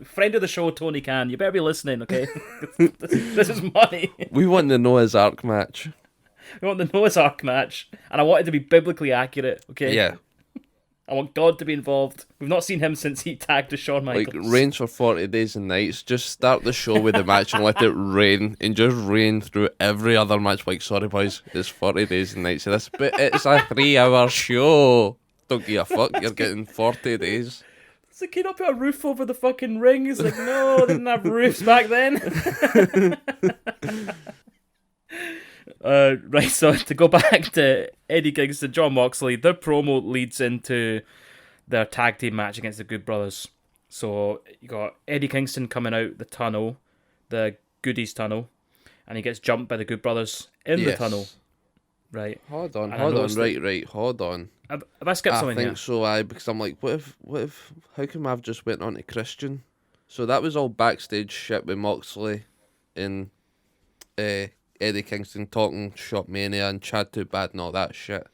Friend of the show, Tony Khan. You better be listening, okay? This is money. We want the Noah's Ark match. We want the Noah's Ark match. And I want it to be biblically accurate, okay? Yeah. I want God to be involved. We've not seen him since he tagged to Shawn Michaels. Like, rains for 40 days and nights. Just start the show with the match and let it rain. And just rain through every other match. Like, sorry, boys, it's 40 days and nights of this. But it's a 3-hour show. Don't give a fuck. You're getting 40 days. It's like, can you not put a roof over the fucking ring? It's like, no, they didn't have roofs back then. Right, so to go back to Eddie Kingston, John Moxley, their promo leads into their tag team match against the Good Brothers. So you got Eddie Kingston coming out the tunnel, the Goodies tunnel, and he gets jumped by the Good Brothers in the tunnel. Right. Hold on. Right, hold on. Have I skipped something I here? think so, because I'm like, what if, how come I've just went on to Christian? So that was all backstage shit with Moxley and Eddie Kingston talking Shop Mania and Chad Too Bad and all that shit.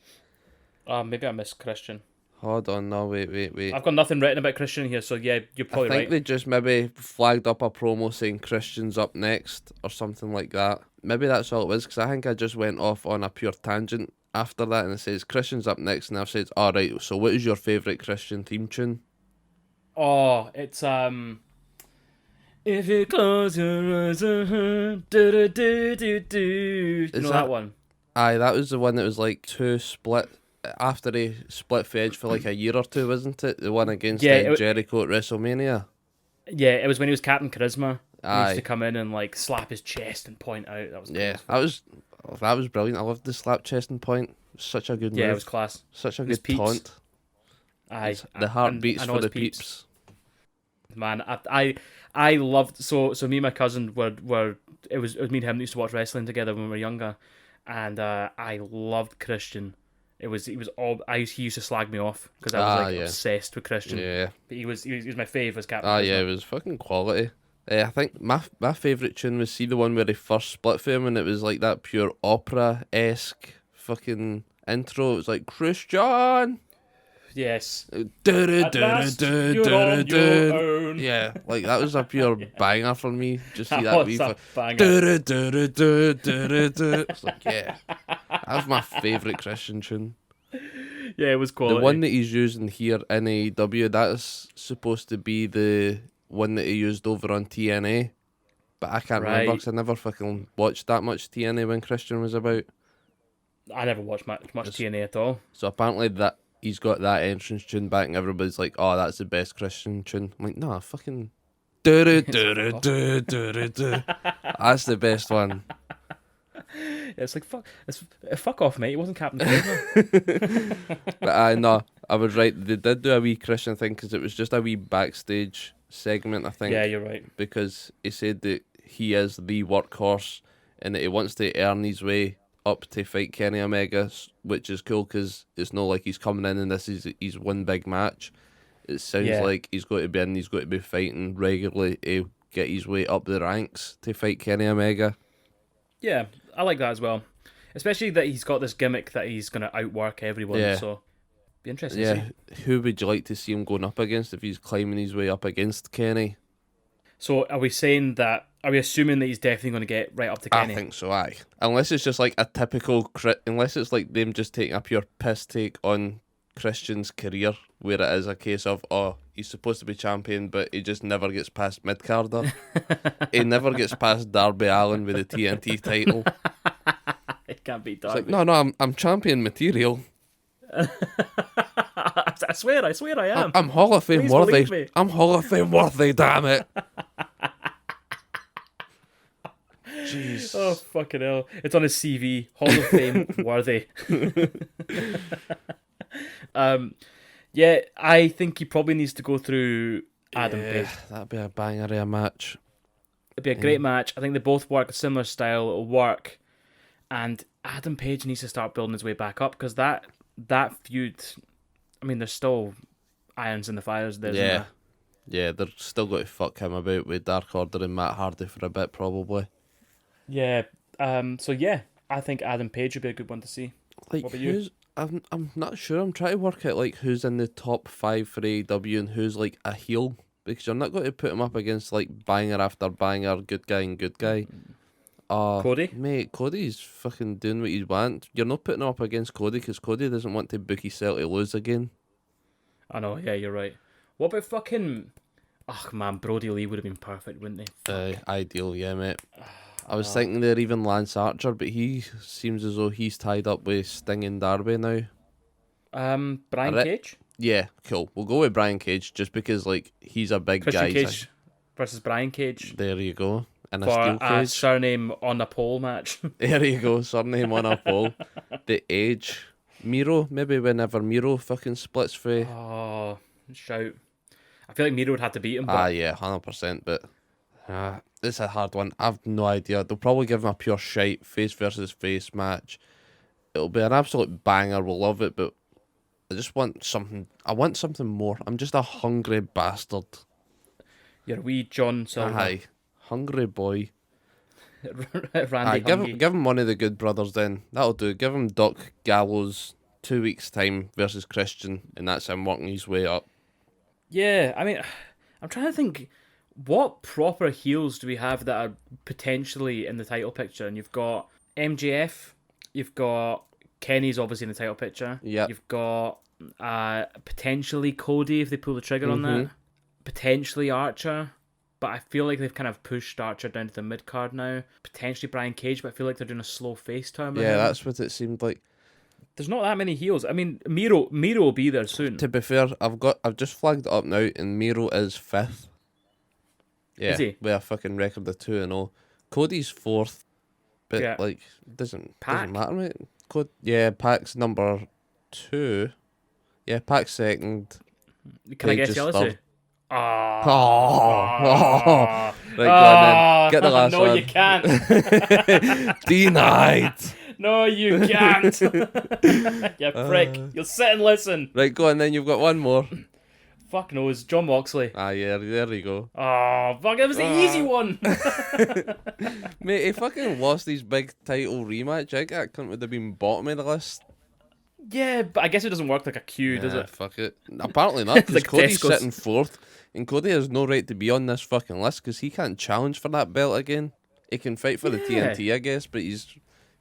Maybe I missed Christian. Hold on, no, wait. I've got nothing written about Christian here, so yeah, you're probably right. I think they just maybe flagged up a promo saying Christian's up next or something like that. Maybe that's all it was, because I think I just went off on a pure tangent after that, and it says Christian's up next, and I've said, alright, so what is your favourite Christian theme tune? Oh, it's if you close your eyes, do do do do do. You know that one? Aye, that was the one that was like two split after he split for Edge for like a year or two, wasn't it? The one against Jericho at WrestleMania. Yeah, it was when he was Captain Charisma. He Aye. used to come in and like slap his chest and point out. That was cool. Yeah, that was brilliant. I loved the slap chest and point. It was such a good move. Yeah, it was class. Such a good taunt. Aye, the heart beats for the peeps. Man, I loved so me and my cousin were it was me and him that used to watch wrestling together when we were younger, and I loved Christian. He was all he used to slag me off because I was obsessed with Christian. Yeah, but he was my favourite as Captain. Yeah, it was fucking quality. I think my favourite tune was the one where he first split for him, and it was like that pure opera-esque fucking intro. It was like Christian. Yes. Yeah, like that was a pure banger for me. Just see that wee It's like, yeah, that was my favourite Christian tune. Yeah, it was quality. The one that he's using here in AEW, that's supposed to be the one that he used over on TNA, but I can't remember because I never fucking watched that much TNA when Christian was about. I never watched much TNA at all. So apparently that he's got that entrance tune back, and everybody's like, "Oh, that's the best Christian tune." I'm like, "Nah, fucking that's the best one." It's like fuck off, mate. It wasn't Captain Charisma. But no, I was right. They did do a wee Christian thing because it was just a wee backstage segment, I think. Yeah, you're right. Because he said that he is the workhorse and that he wants to earn his way up to fight Kenny Omega, which is cool because it's not like he's coming in and this is his one big match. It sounds like he's got to be in, he's got to be fighting regularly to get his way up the ranks to fight Kenny Omega. Yeah, I like that as well. Especially that he's got this gimmick that he's going to outwork everyone, so be interesting to see. Who would you like to see him going up against if he's climbing his way up against Kenny? So are we assuming that he's definitely going to get right up to Kenny? I think so, aye. Unless it's just like a typical, unless it's like them just taking a pure piss take on Christian's career, where it is a case of, he's supposed to be champion, but he just never gets past mid-carder. He never gets past Darby Allin with the TNT title. It can't be Darby. It's like, no, I'm champion material. I swear I am. I'm Hall of Fame worthy. I'm Hall of Fame worthy, damn it. Jeez. Oh, fucking hell. It's on his CV. Hall of Fame worthy. Yeah, I think he probably needs to go through Adam Page. That'd be a banger of a match. It'd be a great match. I think they both work a similar style. It'll work. And Adam Page needs to start building his way back up, because that feud, I mean, there's still irons in the fires there. Yeah. Yeah, they're still going to fuck him about with Dark Order and Matt Hardy for a bit, probably. Yeah. So yeah, I think Adam Page would be a good one to see. Like, what about you? I'm not sure. I'm trying to work out like who's in the top 5 for AEW and who's like a heel, because you're not going to put him up against like banger after banger, good guy and good guy. Cody? Mate, Cody's fucking doing what you want. You're not putting him up against Cody because Cody doesn't want to book himself to lose again. I know, yeah, you're right. What about fucking... Oh, man, Brody Lee would have been perfect, wouldn't he? Ideal, yeah, mate. I was thinking there even Lance Archer, but he seems as though he's tied up with Sting and Darby now. Brian Cage? Yeah, cool. We'll go with Brian Cage just because, like, he's a big Christian guy. Cage versus Brian Cage. There you go. In a for steel cage. Surname on a pole match. There you go. Surname on a pole. The Age. Miedo. Maybe whenever Miedo fucking splits for... Oh, shout. I feel like Miedo would have to beat him. But... yeah, 100%. But it's a hard one. I've no idea. They'll probably give him a pure shite face versus face match. It'll be an absolute banger. We'll love it, but I just want something. I want something more. I'm just a hungry bastard. You're a wee John Silver. Aye. Hungry boy. Randy give him one of the good brothers then. That'll do. Give him Doc Gallows 2 weeks' time versus Christian, and that's him working his way up. Yeah, I mean, I'm trying to think, what proper heels do we have that are potentially in the title picture? And you've got MJF, you've got Kenny's obviously in the title picture. Yeah. You've got potentially Cody if they pull the trigger on that. Potentially Archer. But I feel like they've kind of pushed Archer down to the mid-card now. Potentially Brian Cage, but I feel like they're doing a slow face turn. Yeah, that's what it seemed like. There's not that many heels. I mean, Miro will be there soon. To be fair, I've just flagged it up now, and Miro is 5th. Yeah, is he? With a fucking record of 2-0. Cody's 4th, but like doesn't matter, mate. Pac's number 2. Yeah, Pac's 2nd. Can I guess the other 2? Right, go on then. Get the last one. No, you can't. Denied. No, you can't. You prick. You'll sit and listen. Right, go on then. You've got one more. Fuck knows. John Moxley. Yeah, there you go. Oh, fuck. It was the easy one. Mate, he fucking lost his big title rematch. I think that cunt would have been bottom of the list. Yeah, but I guess it doesn't work like a queue, does it? Fuck it. Apparently not, because like Cody's Tesco's. sitting 4th, and Cody has no right to be on this fucking list because he can't challenge for that belt again. He can fight for the TNT, I guess, but he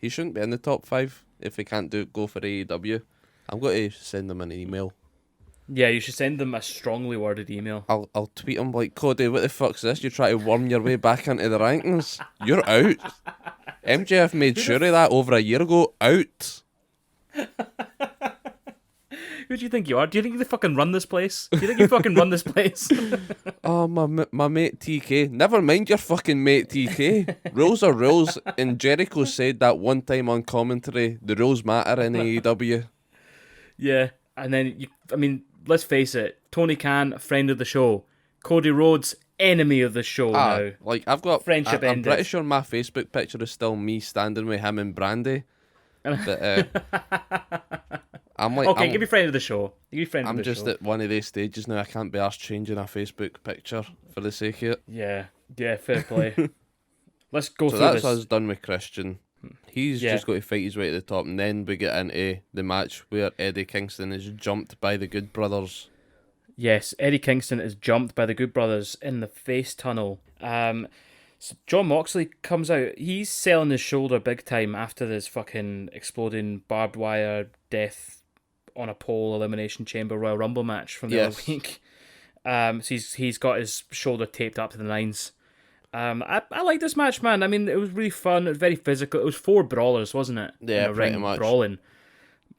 shouldn't be in the top 5 if he can't go for AEW. I'm going to send him an email. Yeah, you should send them a strongly worded email. I'll tweet him like, Cody, what the fuck's this? You try to worm your way back into the rankings? You're out. MJF made sure of that over a year ago. Out. Who do you think you are? Do you think you fucking run this place? Do you think you fucking run this place? Oh, my mate TK. Never mind your fucking mate TK. Rules are rules, and Jericho said that one time on commentary, the rules matter in AEW. Yeah, and then, let's face it, Tony Khan, friend of the show. Cody Rhodes, enemy of the show now. Like, I've got... Friendship I'm ended. pretty sure my Facebook picture is still me standing with him and Brandy. But I'm like, okay, give me friend of the show. I'm just at one of these stages now. I can't be arsed changing a Facebook picture for the sake of it. Yeah, fair play. Let's go so through that's this. us done with Christian. He's just got to fight his way to the top, and then we get into the match where Eddie Kingston is jumped by the Good Brothers. Yes, Eddie Kingston is jumped by the Good Brothers in the face tunnel. So John Moxley comes out. He's selling his shoulder big time after this fucking exploding barbed wire death on a pole elimination chamber Royal Rumble match from the other week. So he's got his shoulder taped up to the nines. I like this match, man. I mean, it was really fun. It was very physical. It was 4 brawlers, wasn't it? Yeah, in a pretty ring much. Brawling.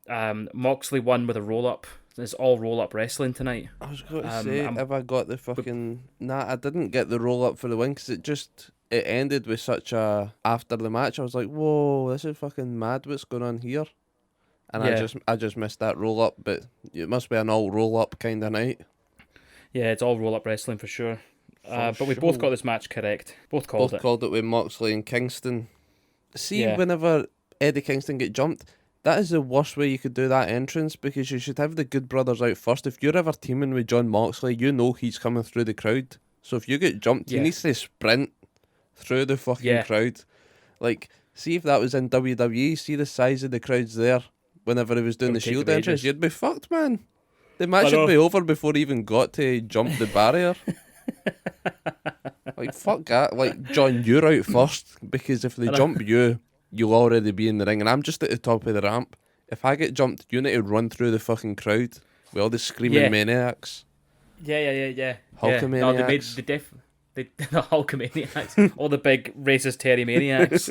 Moxley won with a roll-up. It's all roll-up wrestling tonight. I was going to say, have I got the fucking... Nah, I didn't get the roll-up for the win, because it ended with such a... After the match, I was like, whoa, this is fucking mad, what's going on here? And I just missed that roll-up, but it must be an all roll-up kind of night. Yeah, it's all roll-up wrestling for sure. But we both got this match correct. Both called it with Moxley and Kingston. See, whenever Eddie Kingston get jumped, that is the worst way you could do that entrance, because you should have the Good Brothers out first. If you're ever teaming with John Moxley, you know he's coming through the crowd. So if you get jumped, he needs to sprint through the fucking crowd. Like, see if that was in WWE, see the size of the crowds there whenever he was doing the Shield entrance, you'd be fucked, man. The match would be over before he even got to jump the barrier. Like, fuck that. Like, John, you're out first, because if they jump you, you'll already be in the ring, and I'm just at the top of the ramp. If I get jumped, you need to run through the fucking crowd with all the screaming maniacs. Yeah. Hulkamaniacs. No, the Hulkamaniacs. All the big racist Terry maniacs.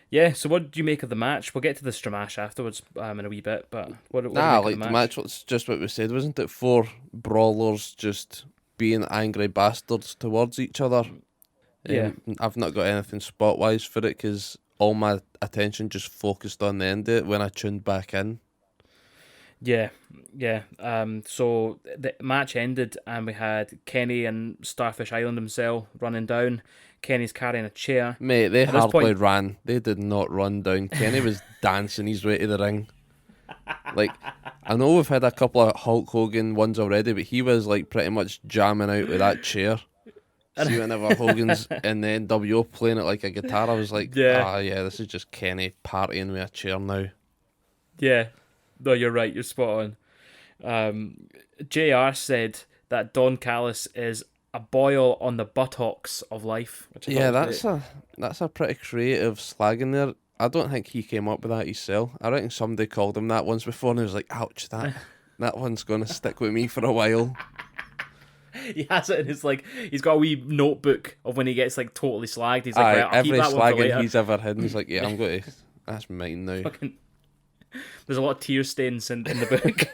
Yeah, so what did you make of the match? We'll get to the Stramash afterwards in a wee bit, but what did you make of the match was just what we said, wasn't it? 4 brawlers just being angry bastards towards each other. Yeah. I've not got anything spot-wise for it, because all my attention just focused on the end of it when I tuned back in. Yeah. So the match ended, and we had Kenny and Starfish Island himself running down. Kenny's carrying a chair. Mate, they hardly ran. They did not run down. Kenny was dancing his way to the ring. Like, I know we've had a couple of Hulk Hogan ones already, but he was like pretty much jamming out with that chair. See, whenever Hogan's in the NWO playing it like a guitar, I was like, this is just Kenny partying with a chair now. Yeah, no, you're right. You're spot on. JR said that Don Callis is a boil on the buttocks of life. Which that's a pretty creative slagging there. I don't think he came up with that himself. I reckon somebody called him that once before, and he was like, ouch, that one's going to stick with me for a while. He has it in his, like, he's got a wee notebook of when he gets, like, totally slagged. He's like, right, I'll keep that one for later. Every slagging he's ever had, he's like, I'm going to, that's mine now. There's a lot of tear stains in the book.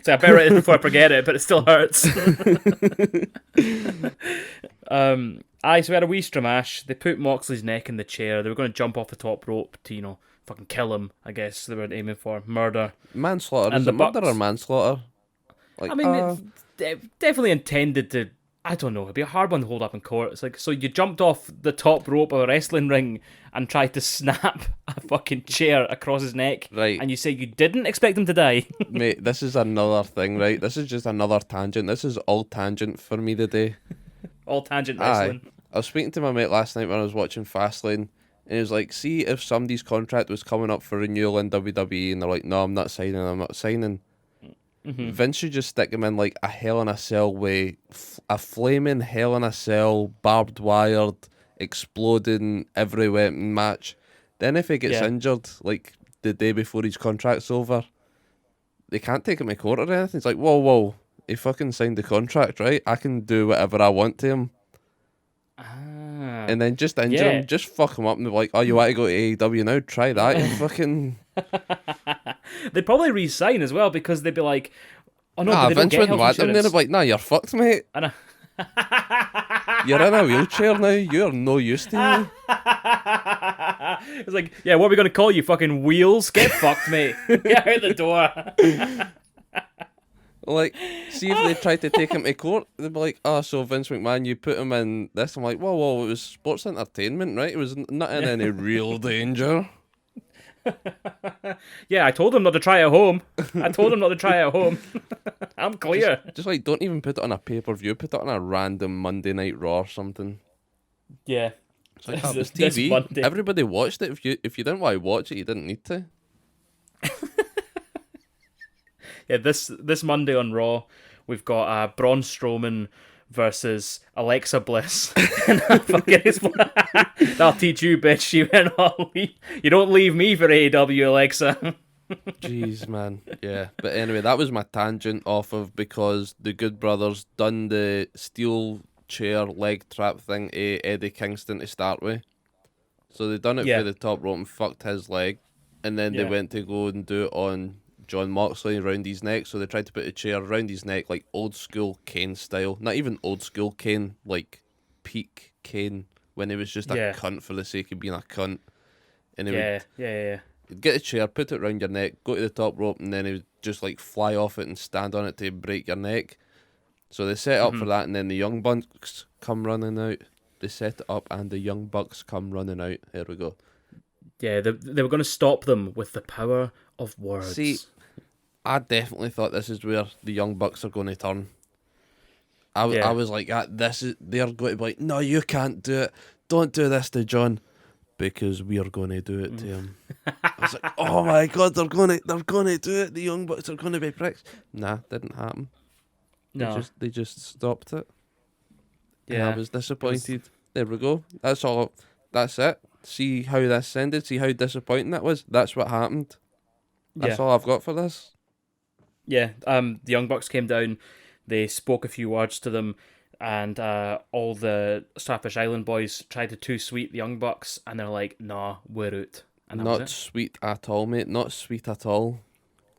So I better write it before I forget it, but it still hurts. So we had a wee Stramash. They put Moxley's neck in the chair. They were going to jump off the top rope to, fucking kill him, I guess they were aiming for. Murder. Manslaughter. Is it murder or manslaughter? Like, I mean, it's definitely intended to... I don't know. It'd be a hard one to hold up in court. It's like, so you jumped off the top rope of a wrestling ring and tried to snap a fucking chair across his neck. Right. And you say you didn't expect him to die. Mate, this is another thing, right? This is just another tangent. This is all tangent for me today. All tangent wrestling. I was speaking to my mate last night when I was watching Fastlane, and he was like, see if somebody's contract was coming up for renewal in WWE, and they're like, no, I'm not signing. Mm-hmm. Vince should just stick him in like a Hell in a Cell way, a flaming Hell in a Cell, barbed wired, exploding every weapon match. Then if he gets injured like the day before his contract's over, they can't take him to court or anything. It's like, whoa, he fucking signed the contract, right? I can do whatever I want to him. And then just injure him, just fuck him up and be like, oh, you want to go to AEW now? Try that, you fucking... They'd probably re-sign as well, because they'd be like, oh no, but they don't Vince get wouldn't health want them. insurance. They'd be like, nah, you're fucked, mate. I know. You're in a wheelchair now, you're no use to me. It's like, yeah, what are we going to call you? Fucking Wheels? Get fucked, mate. Get out the door. Like, see if they tried to take him to court, they'd be like, oh, so Vince McMahon, you put him in this. I'm like, whoa, it was sports entertainment, right? It was not in any real danger. Yeah, I told him not to try at home. I'm clear. Just like, don't even put it on a pay-per-view. Put it on a random Monday Night Raw or something. Yeah. It's like, it's This TV. Monday. Everybody watched it. If you didn't want to watch it, you didn't need to. Yeah, this Monday on Raw, we've got Braun Strowman versus Alexa Bliss. And that'll teach you, bitch. You don't leave me for AEW, Alexa. Jeez, man. Yeah. But anyway, that was my tangent off of because the Good Brothers done the steel chair leg trap thing to Eddie Kingston to start with. So they done it for the top rope and fucked his leg. And then they went to go and do it on John Moxley around his neck. So they tried to put a chair around his neck like old school Kane style. Not even old school Kane, like peak Kane when he was just a cunt for the sake of being a cunt. And he would get a chair, put it around your neck, go to the top rope, and then he would just like fly off it and stand on it to break your neck. So they set up for that, and then the Young Bucks come running out. They set it up, and the Young Bucks come running out. Here we go. Yeah, they were going to stop them with the power of words. See, I definitely thought this is where the Young Bucks are going to turn. I was like, they're going to be like, no, you can't do it. Don't do this to John, because we are going to do it to him. I was like, oh my god, they're going to do it. The Young Bucks are going to be pricks. Nah, didn't happen. No, they just stopped it. yeah, And I was disappointed. There we go. That's all. That's it. See how this ended. See how disappointing that was. That's what happened. That's all I've got for this. Yeah, the Young Bucks came down, they spoke a few words to them, and all the Starfish Island boys tried to two-sweet the Young Bucks, and they're like, nah, we're out. And Not sweet at all, mate. Not sweet at all.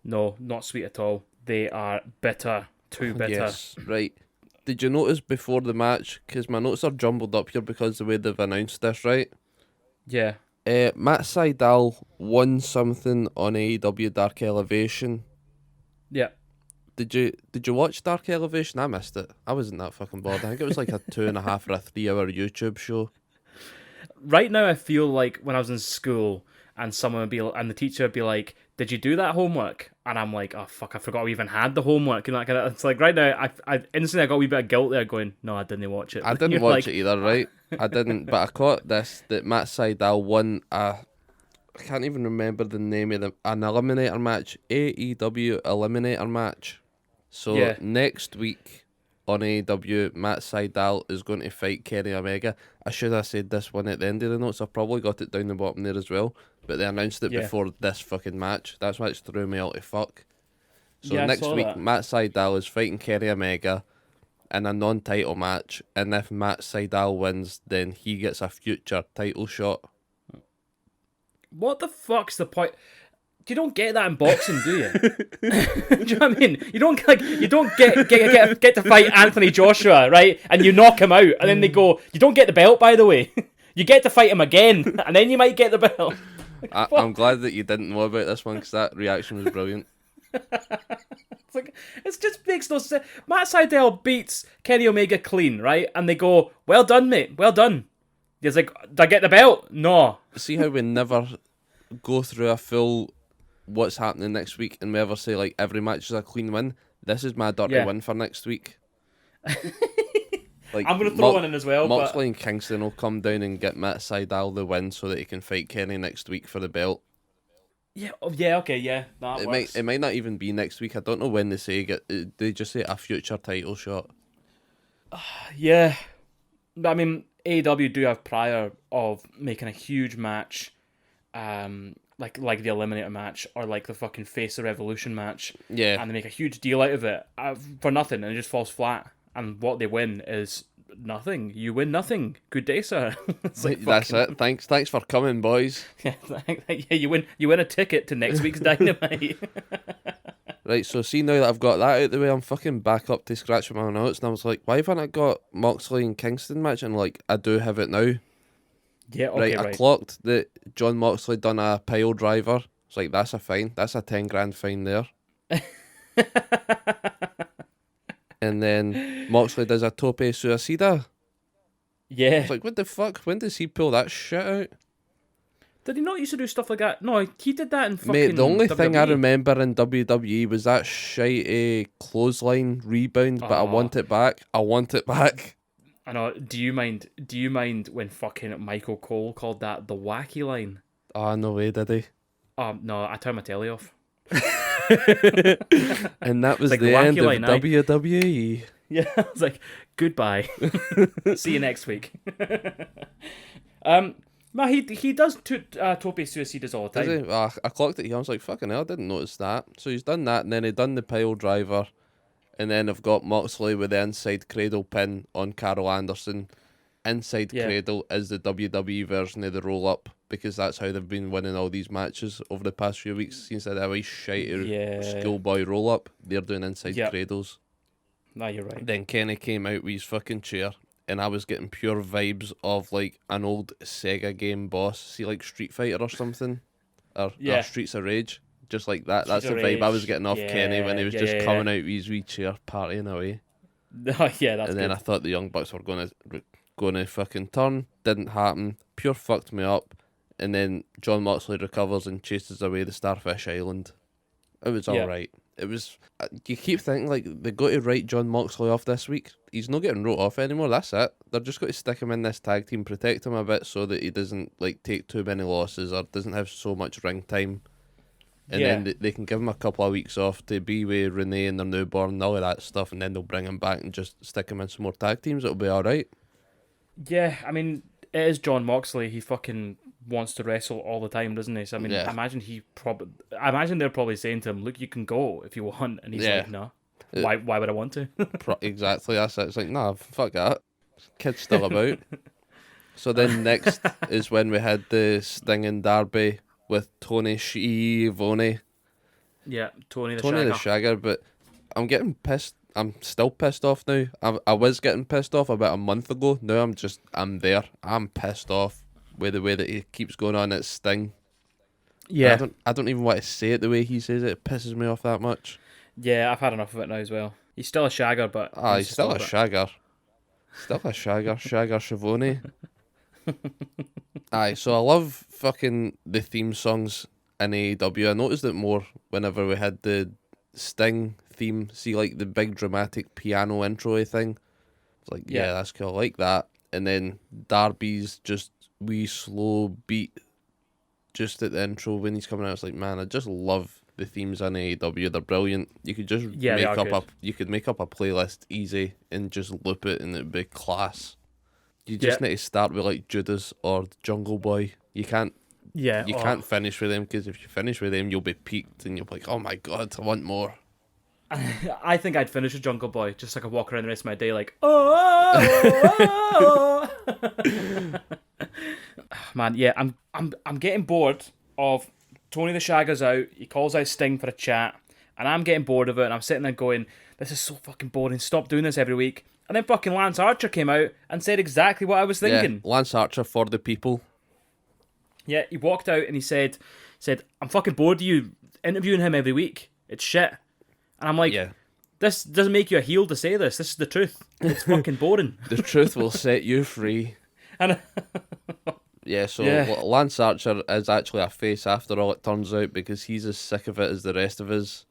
No, not sweet at all. They are bitter. Too bitter. Yes, right. Did you notice before the match, because my notes are jumbled up here because of the way they've announced this, right? Yeah. Matt Sydal won something on AEW Dark Elevation. Yeah. Did you watch Dark Elevation? I missed it. I wasn't that fucking bored. I think it was like a 2.5 or a 3 hour YouTube show. Right now, I feel like when I was in school and and the teacher would be like, "Did you do that homework?" And I'm like, "Oh fuck, I forgot we even had the homework." And it's like right now, I instantly got a wee bit of guilt there, going, "No, I didn't watch it." I didn't watch it either, right? I didn't, but I caught this that Matt Sydal won I can't even remember the name of an eliminator match, AEW eliminator match. So next week on AEW, Matt Sydal is going to fight Kenny Omega. I should have said this one at the end of the notes. I've probably got it down the bottom there as well. But they announced it before this fucking match. That's why it threw me all to fuck. So next week, Matt Sydal is fighting Kenny Omega in a non-title match. And if Matt Sydal wins, then he gets a future title shot. What the fuck's the point? You don't get that in boxing, do you? Do you know what I mean? You don't get to fight Anthony Joshua, right? And you knock him out, and then they go, "You don't get the belt, by the way. You get to fight him again, and then you might get the belt." I'm glad that you didn't know about this one because that reaction was brilliant. It just makes no sense. Matt Sydal beats Kenny Omega clean, right? And they go, "Well done, mate. Well done." He's like, "Did I get the belt?" No. See how we never go through a full what's happening next week and we ever say like every match is a clean win? This is my dirty win for next week. Like, I'm going to throw one in as well. Moxley and Kingston will come down and get Matt Sydal the win so that he can fight Kenny next week for the belt. Yeah, okay, yeah. That works. It might not even be next week. I don't know when they say they just say a future title shot. Yeah. I mean, AEW do have prior of making a huge match, like the Eliminator match or like the fucking Face of Evoultion match. Yeah. And they make a huge deal out of it for nothing, and it just falls flat. And what they win is nothing. You win nothing. Good day, sir. That's it. Thanks for coming, boys. Yeah, you win a ticket to next week's Dynamite. Right, so see now that I've got that out of the way, I'm fucking back up to scratch with my notes, and I was like, why haven't I got Moxley and Kingston match? And like, I do have it now. Yeah, okay, right. I clocked that John Moxley done a pile driver. It's like, that's a fine. That's a 10 grand fine there. And then Moxley does a tope suicida. Yeah. It's like, what the fuck? When does he pull that shit out? Did he not used to do stuff like that? No, he did that in fucking Mate, the only thing I WWE. remember in WWE was that shitey clothesline rebound, but I want it back. I want it back. I know. Do you mind when fucking Michael Cole called that the wacky line? Oh, no way, did he? No, I turned my telly off. And that was like the the end wacky line, of WWE. Yeah, I was like, goodbye. See you next week. No, he does tope suicidas all the time. Does he? I clocked it here. I was like, fucking hell, I didn't notice that. So he's done that, and then he done the pile driver, and then I've got Moxley with the inside cradle pin on Carl Anderson. Inside cradle is the WWE version of the roll up, because that's how they've been winning all these matches over the past few weeks. Instead of a wee shitey schoolboy roll up, they're doing inside cradles. No, you're right. Then Kenny came out with his fucking chair, and I was getting pure vibes of like an old Sega game boss. See, like Street Fighter or something, or Streets of Rage, just like that. That's the vibe I was getting off Kenny when he was just coming out with his wee chair, partying away. Oh yeah, that's. And then I thought the Young Bucks were going to fucking turn. Didn't happen. Pure fucked me up. And then John Moxley recovers and chases away the Starfish Island. It was all right. It was. You keep thinking like they got to write John Moxley off this week. He's not getting wrote off anymore. That's it. They're just going to stick him in this tag team, protect him a bit so that he doesn't like take too many losses or doesn't have so much ring time. And then they can give him a couple of weeks off to be with Renee and their newborn and all of that stuff, and then they'll bring him back and just stick him in some more tag teams. It'll be all right. Yeah, I mean, it is John Moxley. He fucking wants to wrestle all the time, doesn't he? So I mean, I imagine they're probably saying to him, "Look, you can go if you want," and he's like, "No, why would I want to?" Exactly, that's it. It's like, nah, fuck that. Kid's still about. So then next is when we had the Sting and Darby with Tony Schiavone. Yeah, Tony the Shagger. But I'm getting pissed. I'm still pissed off now. I was getting pissed off about a month ago. Now I'm there. I'm pissed off with the way that he keeps going on at Sting. Yeah. I don't even want to say it the way he says it. It pisses me off that much. Yeah, I've had enough of it now as well. He's still a shagger, but... he's still a shagger. Still a shagger. Shagger Schiavone. So I love fucking the theme songs in AEW. I noticed it more whenever we had the Sting theme. See, like the big dramatic piano intro thing. It's like, yeah, that's cool. I like that. And then Darby's just wee slow beat just at the intro when he's coming out. It's like, man, I just love the themes on AEW. They're brilliant. You could just make up a playlist easy and just loop it, and it'd be class. You just need to start with like Judas or Jungle Boy. You can't finish with them, because if you finish with them, you'll be peaked and you'll be like, oh my god, I want more. I think I'd finish with Jungle Boy just so I could walk around the rest of my day like, oh. Man, yeah, I'm getting bored of Tony the Shagger's out. He calls out Sting for a chat, and I'm getting bored of it. And I'm sitting there going, "This is so fucking boring. Stop doing this every week." And then fucking Lance Archer came out and said exactly what I was thinking. Yeah, Lance Archer for the people. Yeah, he walked out and he said, "I'm fucking bored of you interviewing him every week. It's shit." And I'm like, this doesn't make you a heel to say this. This is the truth. It's fucking boring. The truth will set you free. And Lance Archer is actually a face after all, it turns out, because he's as sick of it as the rest of us.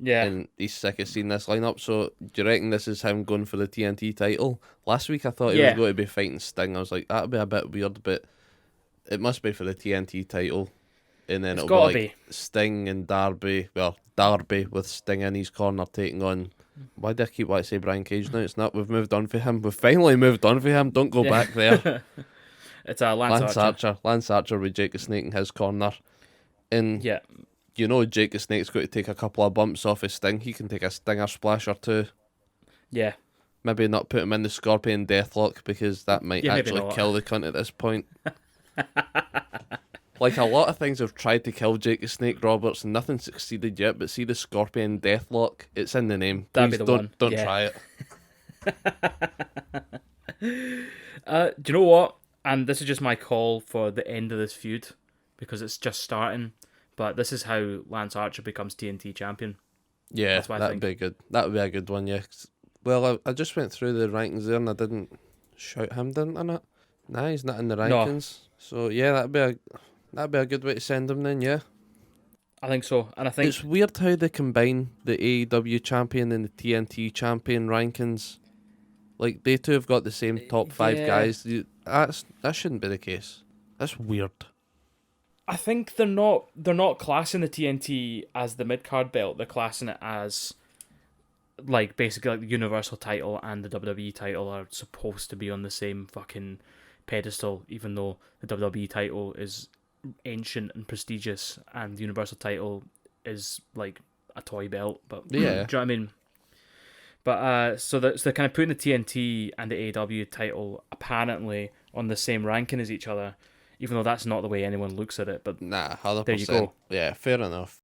Yeah. And he's sick of seeing this lineup. So do you reckon this is him going for the TNT title? Last week I thought he was going to be fighting Sting. I was like, that'd be a bit weird, but it must be for the TNT title. And then it'll be like Sting and Darby. Well, Darby with Sting in his corner taking on... Why do I keep wanting to say Brian Cage now? It's not. We've moved on for him. We've finally moved on for him. Don't go back there. It's Lance Archer. Lance Archer with Jake the Snake in his corner. And you know Jake the Snake's got to take a couple of bumps off his Sting. He can take a Stinger splash or two. Yeah. Maybe not put him in the Scorpion Deathlock, because that might actually kill the cunt at this point. Like, a lot of things have tried to kill Jake the Snake Roberts and nothing succeeded yet, but see the Scorpion Deathlock, it's in the name. Please don't try it. Do you know what? And this is just my call for the end of this feud, because it's just starting, but this is how Lance Archer becomes TNT champion. Yeah, that'd be good. That would be a good one, yeah. Well, I just went through the rankings there and I didn't shout him, didn't I? Nah, he's not in the rankings. No. So, yeah, that'd be That'd be a good way to send him then, yeah. I think so, and I think It's weird how they combine the AEW champion and the TNT champion rankings. Like, they two have got the same top 5 guys. That shouldn't be the case. That's weird. I think they're not classing the TNT as the mid-card belt. They're classing it as, like, basically like the Universal title and the WWE title are supposed to be on the same fucking pedestal, even though the WWE title is ancient and prestigious and the Universal title is like a toy belt. But Yeah. Do you know what I mean? But so they're kind of putting the TNT and the AEW title apparently on the same ranking as each other, even though that's not the way anyone looks at it. But Nah, 100%. there you go. Yeah, fair enough.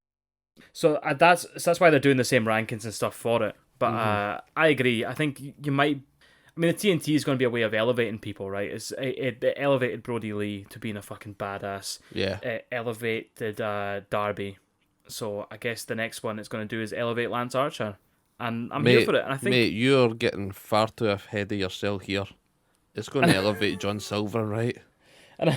So that's why they're doing the same rankings and stuff for it. But I agree. I think you might. I mean, the TNT is going to be a way of elevating people, right? It elevated Brody Lee to being a fucking badass. Yeah. It elevated Darby. So I guess the next one it's going to do is elevate Lance Archer. And I'm here for it. And I think, mate, you're getting far too ahead of yourself here. It's going to elevate John Silver, right? do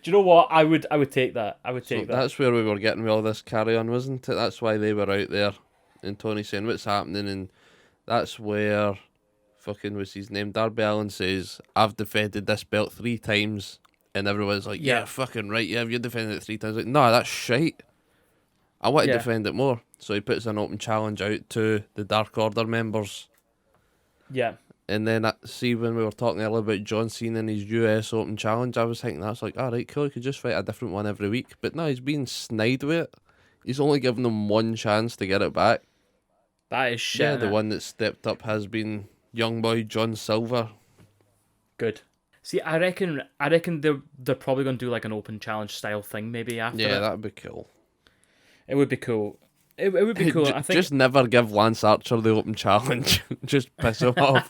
you know what? I would take that. I would take that. That's where we were getting with all this carry on, wasn't it? That's why they were out there and Tony saying what's happening, and that's where fucking what's his name? Darby Allin says, I've defended this belt 3 times, and everyone's like, yeah, fucking right, yeah, you defended it 3 times. Like, no, that's shite. I want to defend it more. So he puts an open challenge out to the Dark Order members. Yeah. And then, see, when we were talking earlier about John Cena and his US Open Challenge, I was thinking that's like, alright, cool, he could just fight a different one every week. But no, he's being snide with it. He's only given them one chance to get it back. That is shit. Yeah, the one that stepped up has been young boy John Silver. Good. See, I reckon they're probably going to do like an open challenge style thing maybe after Yeah, it. that'd be cool. It would be cool. It would be cool. I think Just never give Lance Archer the open challenge. Just piss him off.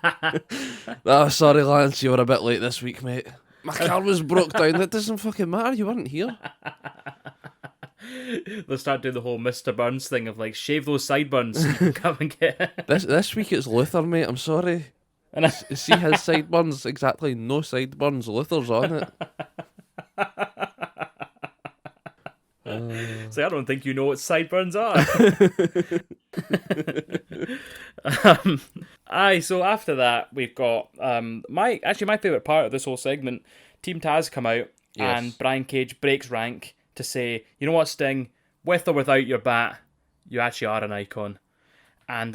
Oh, sorry, Lance, you were a bit late this week, mate. My car was broke down. It doesn't fucking matter. You weren't here. They'll start doing the whole Mr. Burns thing of like, shave those sideburns. Come and get This week it's Luther, mate. I'm sorry. And See his sideburns? Exactly, no sideburns. Luther's on it. So I don't think you know what sideburns are. So after that we've got my favourite part of this whole segment. Team Taz come out and Brian Cage breaks rank to say, you know what, Sting, with or without your bat, you actually are an icon. And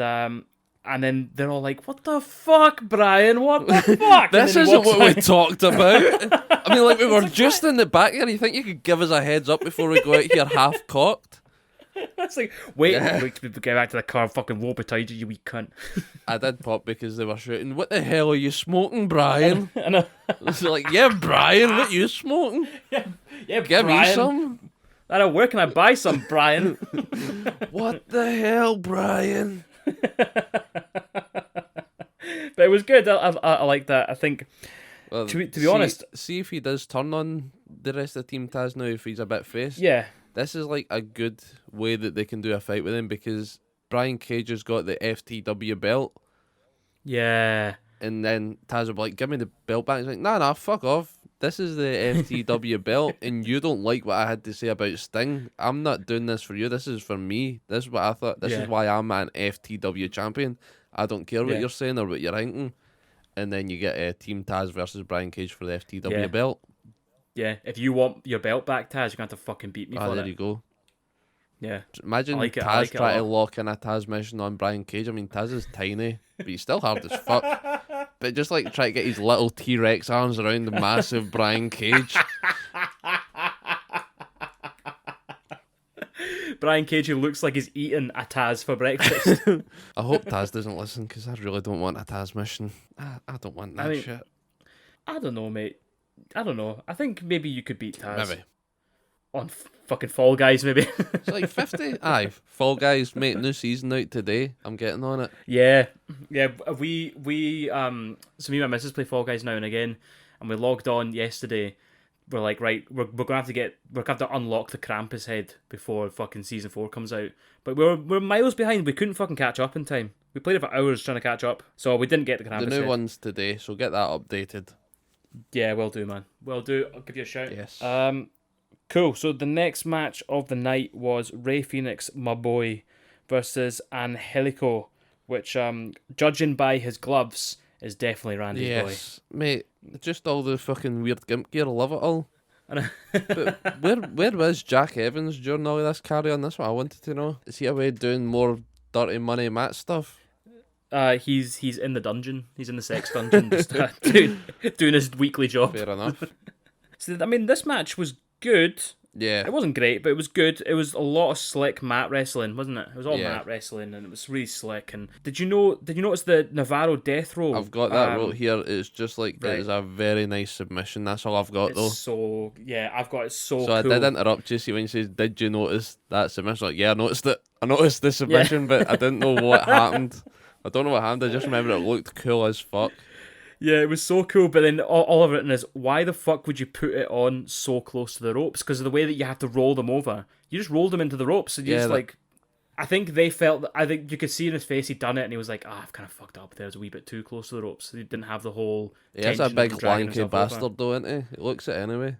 then they're all like, what the fuck, Brian? What the fuck? This isn't what we talked about. I mean, like, we were just in the back here. You think you could give us a heads up before we go out here half-cocked? It's like, wait to get back to the car, fucking woe betide you wee cunt. I did pop because they were shouting, what the hell are you smoking, Brian? I know. It's like, yeah, Brian, what you smoking? Yeah, Give Brian. me some. I know, where can I buy some, Brian? What the hell, Brian? But it was good. I like that. I think, Well, to be honest... See if he does turn on the rest of Team Taz now, if he's a bit face. Yeah. This is like a good way that they can do a fight with him, because Brian Cage has got the FTW belt. Yeah. And then Taz will be like, give me the belt back. He's like, nah, fuck off. This is the FTW belt, and you don't like what I had to say about Sting. I'm not doing this for you. This is for me. This is what I thought. This is why I'm an FTW champion. I don't care what you're saying or what you're thinking. And then you get Team Taz versus Brian Cage for the FTW belt. Yeah, if you want your belt back, Taz, you're going to have to fucking beat me for there it. you go. Yeah. Imagine Taz trying to lock in a Taz mission on Brian Cage. I mean, Taz is tiny, but he's still hard as fuck. But just like try to get his little T-Rex arms around the massive Brian Cage. Brian Cage, who looks like he's eating a Taz for breakfast. I hope Taz doesn't listen, because I really don't want a Taz mission. I don't want that shit. I don't know, mate. I don't know. I think maybe you could beat Taz. Maybe. On fucking Fall Guys, maybe. It's like 50? Aye. Fall Guys, mate, new season out today. I'm getting on it. Yeah. Yeah, we so me and my missus play Fall Guys now and again, and we logged on yesterday. We're like, right, we're gonna have to unlock the Krampus head before fucking season 4 comes out. But we're miles behind. We couldn't fucking catch up in time. We played it for hours trying to catch up, so we didn't get the Krampus The new head. one's today, so get that updated. Yeah, will do, man. Will do. I'll give you a shout. Yes. Cool. So the next match of the night was Rey Fenix, my boy, versus Angelico, which, judging by his gloves, is definitely Randy's Yes, mate. Just all the fucking weird gimp gear. I love it all. boy. But where was Jack Evans during all of this carry on? That's what I wanted to know. Is he away doing more dirty money mat stuff? He's in the dungeon. He's in the sex dungeon, just doing his weekly job. Fair enough. So I mean, this match was good. Yeah. It wasn't great, but it was good. It was a lot of slick mat wrestling, wasn't it? It was all Yeah. mat wrestling, and it was really slick. And did you notice the Navarro death roll? I've got that wrote here. It's just like right. it is a very nice submission. That's all I've got though. So yeah, I've got it so So cool. I did interrupt you. See when you says, "Did you notice that submission?" Like, yeah, I noticed it. I noticed the submission, but I didn't know what happened. I don't know what happened. I just remember it looked cool as fuck. Yeah, it was so cool, but then all I've written is, why the fuck would you put it on so close to the ropes? Because of the way that you have to roll them over. You just rolled them into the ropes, and you just like... I think they felt... I think you could see in his face he'd done it, and he was like, I've kind of fucked up there. It was a wee bit too close to the ropes. He didn't have the whole... Yeah, he's a big dragging lanky himself bastard over. though, isn't he? It looks it anyway.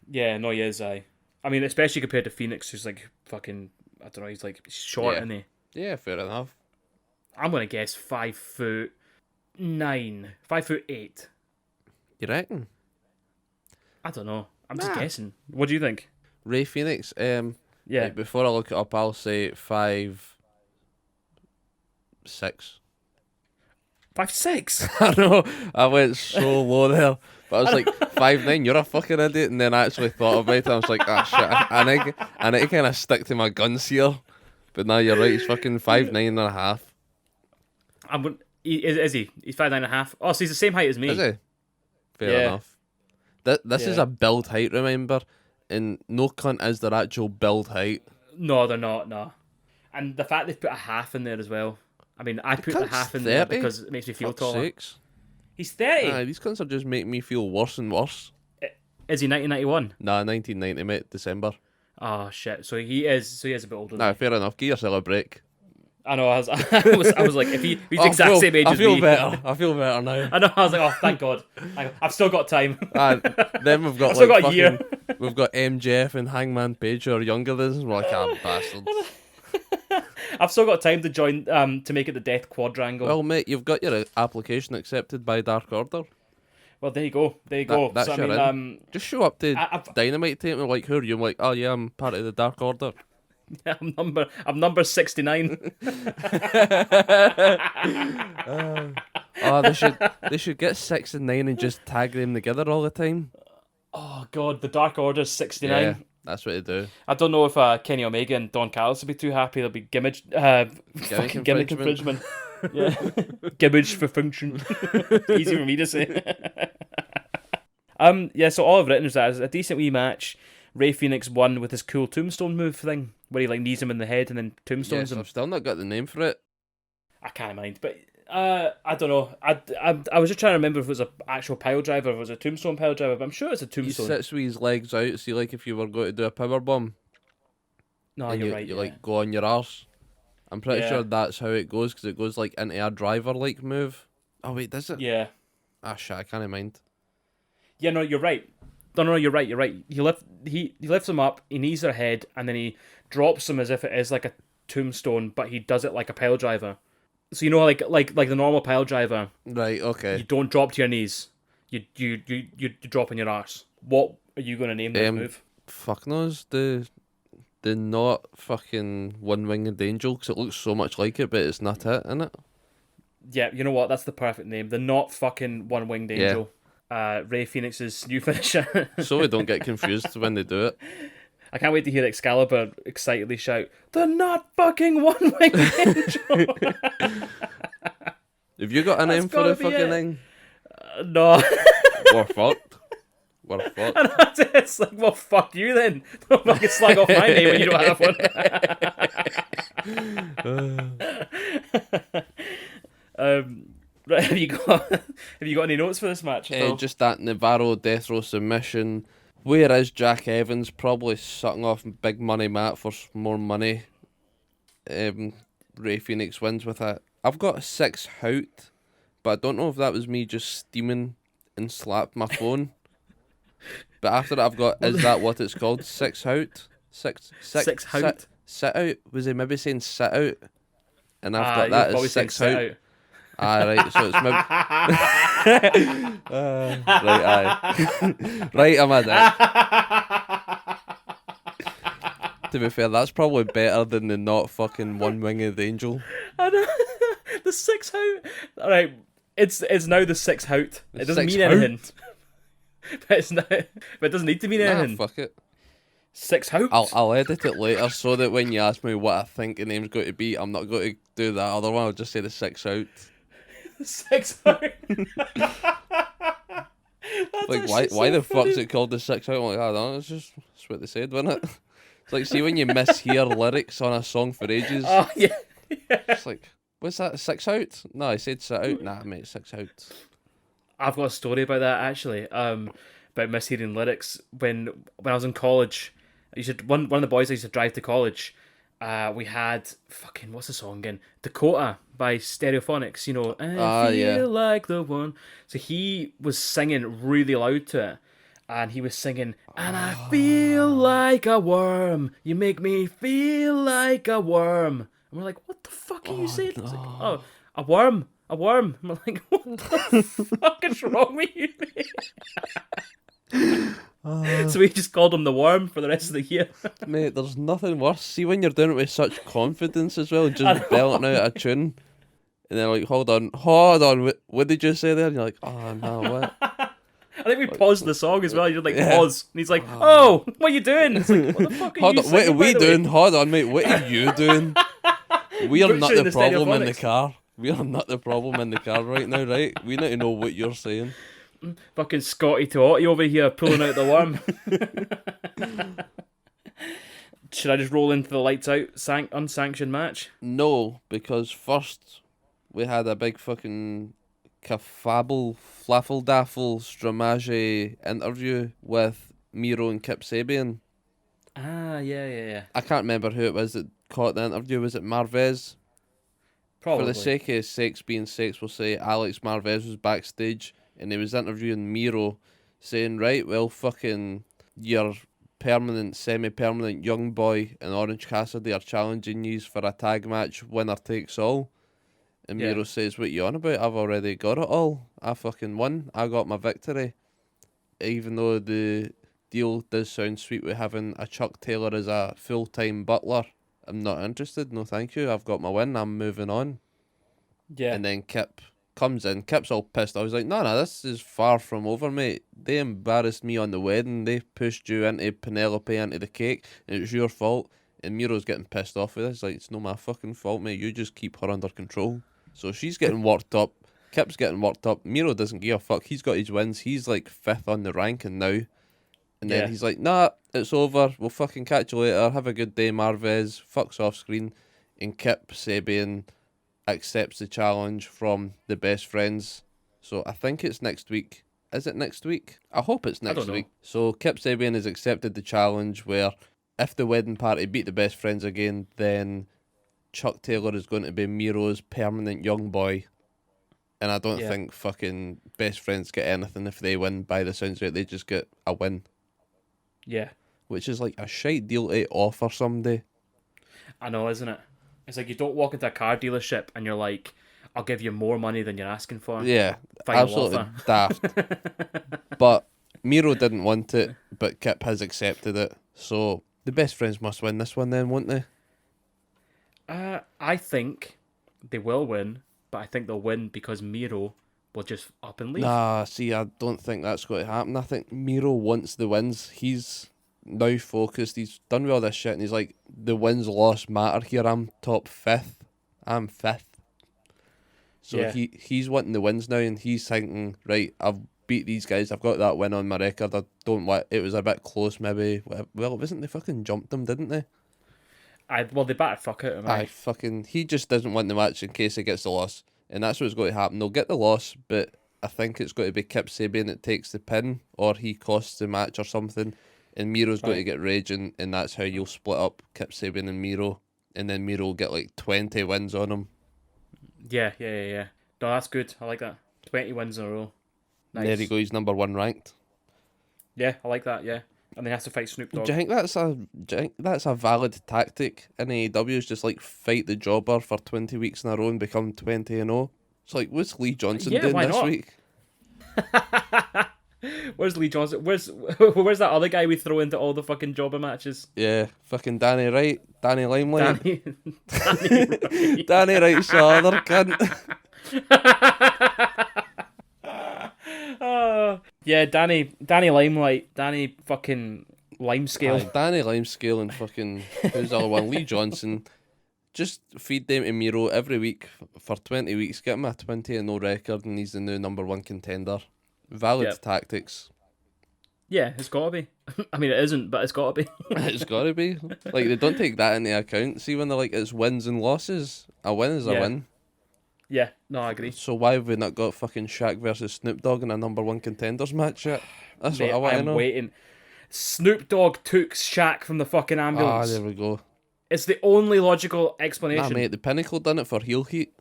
Yeah, no, he is, I mean, especially compared to Phoenix, who's like fucking... I don't know, he's like short, isn't he? Yeah, fair enough. I'm going to guess 5'9", 5'8". You reckon? I don't know. I'm just guessing. What do you think? Rey Fenix, Yeah. like, before I look it up, I'll say 5'6". 5'6"? I know, I went so low there. But I was like, 5'9", you're a fucking idiot. And then I actually thought about it. I was like, ah, shit, I need to kind of stick to my guns here. But now you're right, he's fucking 5'9.5". Is he? He's 5'9.5". Oh, so he's the same height as me. Is he? Fair enough. This is a build height, remember? And no cunt is their actual build height. No, they're not, no. And the fact they've put a half in there as well. I mean, I put the half in there because it makes me feel taller. Sakes. He's 30. Aye, these cunts are just making me feel worse and worse. Is he 1991? Nah, 1990, mate, December. Oh, shit. So he is a bit older than Nah, me. fair enough. Give yourself a break. I know, I was like, if he's the exact same age as me. I feel better now. I know, I was like, oh, thank God. I've still got time. Then we've got I've still got a fucking, year. We've got MJF and Hangman Page who are younger than us, and we're like, ah, bastards. I've still got time to join, to make it the Death Quadrangle. Well, mate, you've got your application accepted by Dark Order. Well, there you go. There you go. That's so, your in. Just show up to Dynamite tape and like, who are you? I'm like, oh yeah, I'm part of the Dark Order. I'm number 69. Oh, they should get 6 and 9 and just tag them together all the time. Oh God, the Dark Order's 69. Yeah, that's what they do. I don't know if Kenny Omega and Don Callis will be too happy. They'll be gimmick infringement. Yeah, gimmick for function. Easy for me to say. Yeah. So all I've written is that it's a decent wee match. Rey Fenix won with his cool tombstone move thing, where he like knees him in the head and then tombstones him. I've still not got the name for it. I can't mind, but I don't know. I was just trying to remember if it was an actual pile driver, or if it was a tombstone pile driver, but I'm sure it's a tombstone. He sits with his legs out, see, like if you were going to do a power bomb. No, and you're you, right. You yeah. like go on your arse. I'm pretty Yeah. sure that's how it goes, because it goes like into a driver like move. Oh wait, does it? Yeah. Ah shit, I can't mind. Yeah, no, you're right. No, you're right. You're right. He lifts him up, he knees their head, and then he drops them as if it is like a tombstone, but he does it like a pile driver. So you know, like the normal pile driver. Right. Okay. You don't drop to your knees. You drop on your arse. What are you going to name this move? Fuck knows. The not fucking one-winged angel, because it looks so much like it, but it's not it, innit? Yeah, you know what? That's the perfect name. The not fucking one-winged angel. Rey Fenix's new finisher. So we don't get confused when they do it. I can't wait to hear Excalibur excitedly shout, "The not fucking one-winged angel!" Have you got a name for the fucking thing? No. We're fucked. We're fucked. And it's like, well, fuck you then. Don't fucking slag off my name when you don't have one. Right, have you got any notes for this match? Just that Navarro death row submission. Where is Jack Evans? Probably sucking off big money Matt for more money. Rey Fenix wins with it. I've got a 6 hout, but I don't know if that was me just steaming and slap my phone. But after that, I've got, is that what it's called? Six out? Six out? Sit out? Was he maybe saying sit out? And I've got that as six out. Right, so it's maybe... right, aye. Right, I'm a dick. To be fair, that's probably better than the not fucking one winged angel. I know. The 6 out. Alright, it's now the 6 out. It doesn't mean anything. But it's not, but it doesn't need to mean anything. Fuck it. 6 out. I'll edit it later so that when you ask me what I think the name's going to be, I'm not going to do that other one. I'll just say the 6 out. 6 out. Like, why the fuck's it called the 6 out? I'm like, I don't know, that's what they said, wasn't it? It's like, see when you mishear lyrics on a song for ages. Oh, yeah. It's like, what's that, 6 out? No, I said sit out. Nah, mate, 6 out. I've got a story about that, actually, about mishearing lyrics. When I was in college, one of the boys I used to drive to college, we had, what's the song again? Dakota by Stereophonics, you know, I feel like the one. So he was singing really loud to it. And he was singing, and I feel like a worm. You make me feel like a worm. And we're like, what the fuck are you saying? No. It's like, a worm. A worm. I'm like, what the fuck is wrong with you, mate? So we just called him the worm for the rest of the year. Mate, there's nothing worse. See when you're doing it with such confidence as well, just belting out a tune. And then like, hold on, what did you say there? And you're like, oh no, what? I think we paused the song as well. You're like, pause. And he's like, oh, what are you doing? It's like, what the fuck are you singing, what are we doing? Hold on, mate, what are you doing? We are not the problem in the car. We are not the problem in the car right now, right? We need to know what you're saying. Fucking Scotty to Otty over here pulling out the worm. Should I just roll into the lights out unsanctioned match? No, because first we had a big fucking kafabble, flaffle-daffle, stramage interview with Miedo and Kip Sabian. Ah, yeah. I can't remember who it was that caught the interview. Was it Marvez? Probably. For the sake of sakes being sakes, we'll say Alex Marvez was backstage and he was interviewing Miedo, saying, right, well, fucking your permanent, semi-permanent young boy in Orange Cassidy are challenging you for a tag match, winner takes all. And Miedo says, what you on about? I've already got it all. I fucking won. I got my victory. Even though the deal does sound sweet with having a Chuck Taylor as a full-time butler, I'm not interested. No, thank you. I've got my win. I'm moving on. Yeah. And then Kip comes in. Kip's all pissed. I was like, no, this is far from over, mate. They embarrassed me on the wedding. They pushed you into Penelope, into the cake, and it's your fault. And Miro's getting pissed off with this. Like, it's no my fucking fault, mate. You just keep her under control. So she's getting worked up. Kip's getting worked up. Miedo doesn't give a fuck. He's got his wins. He's like 5th on the ranking now. And then he's like, nah, it's over. We'll fucking catch you later. Have a good day, Marvez. Fucks off screen. And Kip Sabian accepts the challenge from the best friends. So I think it's next week. Is it next week? I hope it's next week. So Kip Sabian has accepted the challenge where if the wedding party beat the best friends again, then Chuck Taylor is going to be Miro's permanent young boy. And I don't think fucking best friends get anything if they win. By the sounds of it, they just get a win. Yeah. Which is like a shite deal to offer someday. I know, isn't it? It's like you don't walk into a car dealership and you're like, I'll give you more money than you're asking for. Yeah, Final absolutely offer. daft. But Miedo didn't want it, but Kip has accepted it. So the best friends must win this one then, won't they? I think they will win, but I think they'll win because Miedo will just up and leave. Nah, see, I don't think that's going to happen. I think Miedo wants the wins. He's now focused. He's done with all this shit, and he's like, the wins loss matter here. I'm top 5th. I'm 5th. So he's wanting the wins now, and he's thinking, right, I've beat these guys. I've got that win on my record. I don't want. It was a bit close, maybe. Well, it wasn't. They fucking jumped him, didn't they? Well, they better fuck out of him. He just doesn't want the match in case he gets the loss. And that's what's going to happen. They'll get the loss, but I think it's going to be Kip Sabian that takes the pin, or he costs the match or something, and Miro's going to get raging, and that's how you'll split up Kip Sabian and Miedo, and then Miedo will get like 20 wins on him. Yeah. No, that's good. I like that. 20 wins in a row. Nice. There you go, he's number 1 ranked. Yeah, I like that, yeah. And then he has to fight Snoop Dogg. Do you think that's a valid tactic in AEW? Is just like fight the jobber for 20 weeks in a row and become 20-0? It's like, what's Lee Johnson doing why this not? week? Where's Lee Johnson? Where's that other guy we throw into all the fucking jobber matches? Yeah, fucking Danny Wright, Danny Limelight. Danny Wright. Danny Wright's the other cunt. Yeah, Danny Limelight, Danny fucking Limescale. Aye, Danny Limescale and fucking, who's the other one? Lee Johnson. Just feed them to Miedo every week for 20 weeks, get him a 20-0 record, and he's the new number 1 contender. Valid tactics. Yeah, it's gotta be. I mean, it isn't, but it's gotta be. It's gotta be. Like, they don't take that into account. See, when they're like, it's wins and losses. A win is a win. Yeah, no, I agree. So why have we not got fucking Shaq versus Snoop Dogg in a number 1 contenders match yet? That's Mate, what I want to I'm know. waiting. Snoop Dogg took Shaq from the fucking ambulance. There we go. It's the only logical explanation. Nah, mate, the Pinnacle done it for heel heat.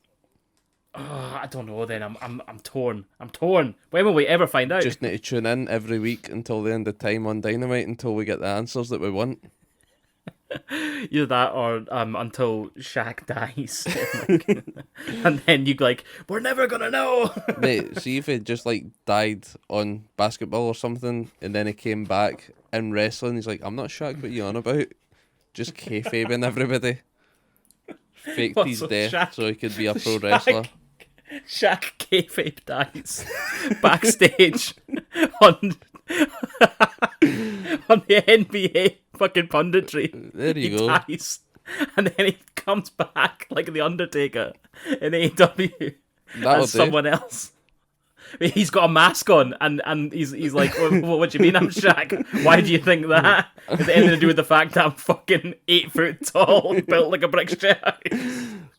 Oh, I don't know. Then I'm torn. I'm torn. When will we ever find out? Just need to tune in every week until the end of time on Dynamite until we get the answers that we want. Either that or until Shaq dies, and then you like, we're never gonna know. Mate, see if he just like died on basketball or something, and then he came back in wrestling. He's like, I'm not Shaq, what you on about? Just kayfabing everybody. Faked his death so he could be a pro wrestler. Shaq kayfabe dies backstage on the NBA fucking punditry. There you he go. Dies, and then he comes back like the Undertaker in AEW as someone else. He's got a mask on, and he's like, what do you mean I'm Shaq? Why do you think that? Is it anything to do with the fact that I'm fucking 8 foot tall, built like a brick shit?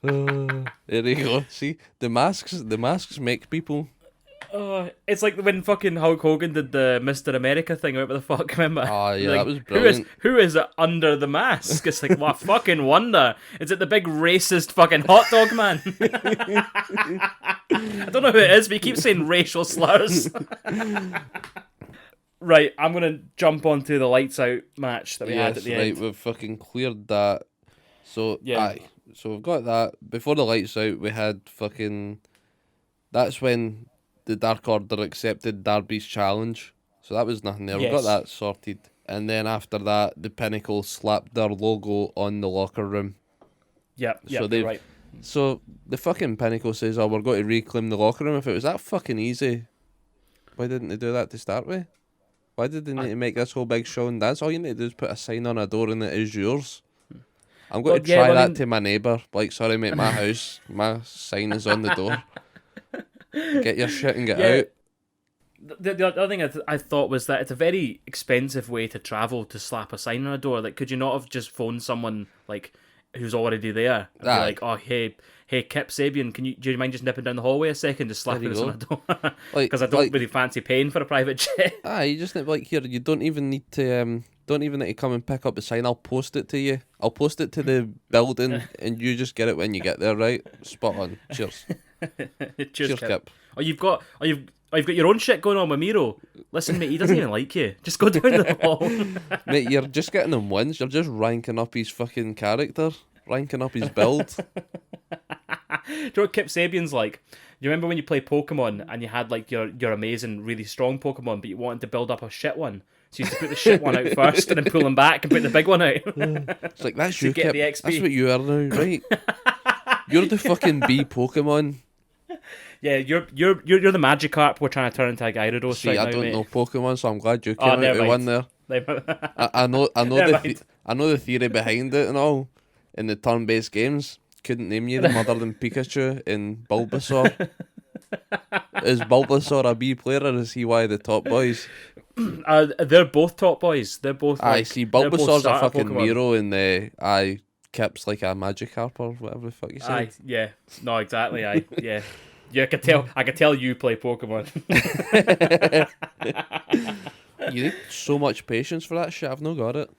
There you go. See, the masks make people. It's like when fucking Hulk Hogan did the Mr. America thing, whatever the fuck, remember? Oh, yeah, like, that was brilliant. Who is under the mask? It's like, well, I fucking wonder. Is it the big racist fucking hot dog man? I don't know who it is, but he keeps saying racial slurs. Right, I'm going to jump onto the lights out match that we had at the end. We've fucking cleared that. So, Yeah. So we've got that. Before the lights out, we had fucking... That's when the Dark Order accepted Darby's challenge. So that was nothing there. Yes. We got that sorted. And then after that, the Pinnacle slapped their logo on the locker room. Yeah, So you're right. So the fucking Pinnacle says, we're going to reclaim the locker room. If it was that fucking easy, why didn't they do that to start with? Why did they need to make this whole big show and dance? All you need to do is put a sign on a door and it is yours. I'm going to try that to my neighbour. Like, sorry mate, my house, my sign is on the door. Get your shit and get out. The other thing I thought was that it's a very expensive way to travel to slap a sign on a door. Like, could you not have just phoned someone like who's already there and be like, oh hey Kip Sabian, do you mind just nipping down the hallway a second, just slapping us on a door? Because I don't really fancy paying for a private jet. You just need, like, here, you don't even need to come and pick up the sign. I'll post it to you. I'll post it to the building and you just get it when you get there, right? Spot on. Cheers. Cheers, Kip. You've got your own shit going on with Miedo. Listen, mate, he doesn't even like you. Just go down the hall. Mate, you're just getting him wins. You're just ranking up his fucking character, ranking up his build. Do you know what Kip Sabian's like? You remember when you play Pokemon and you had like your amazing, really strong Pokemon, but you wanted to build up a shit one? So you used to put the shit one out first and then pull them back and put the big one out. It's like, that's you, get Kip. the XP. That's what you are now, right? You're the fucking B Pokemon. Yeah, you're the Magikarp we're trying to turn into a Gyarados. See, right I now, don't mate. know Pokemon, so I'm glad you came out with one there. I know the theory behind it and all. In the turn-based games, couldn't name you them other than Pikachu and Bulbasaur. Is Bulbasaur a B player or is he one of the top boys? They're both top boys. They're both. See, Bulbasaur's a fucking Pokemon. Miro and Kip's like a Magikarp or whatever the fuck you say. Yeah. No, exactly. Yeah. Yeah, I could tell you play Pokemon. You need so much patience for that shit. I've not got it.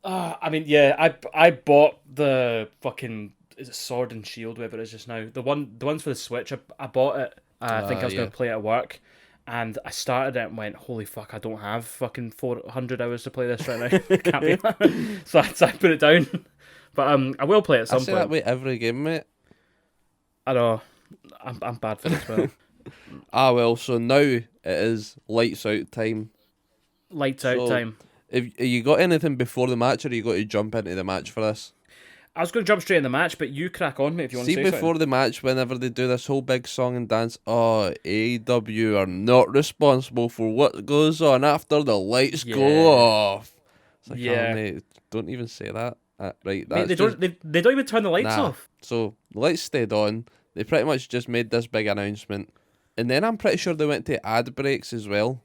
I mean, yeah, I bought the fucking, is it Sword and Shield, whatever it is just now. The ones for the Switch. I bought it. I think I was going to play it at work, And I started it and went, holy fuck, I don't have fucking 400 hours to play this right now. Can't be that. So I put it down. But I will play it at some I say point. that with every game, mate. I know. I'm bad for this, well. Well, so now it is lights out time. Lights out time. Have you got anything before the match, or are you got to jump into the match for this? I was going to jump straight in the match, but you crack on, mate, if you want to say before the match, whenever they do this whole big song and dance, AEW are not responsible for what goes on after the lights go off. It's like, oh, mate, don't even say that. Right, that's mate, they don't even turn the lights off. So the lights stayed on. They pretty much just made this big announcement, and then I'm pretty sure they went to ad breaks as well.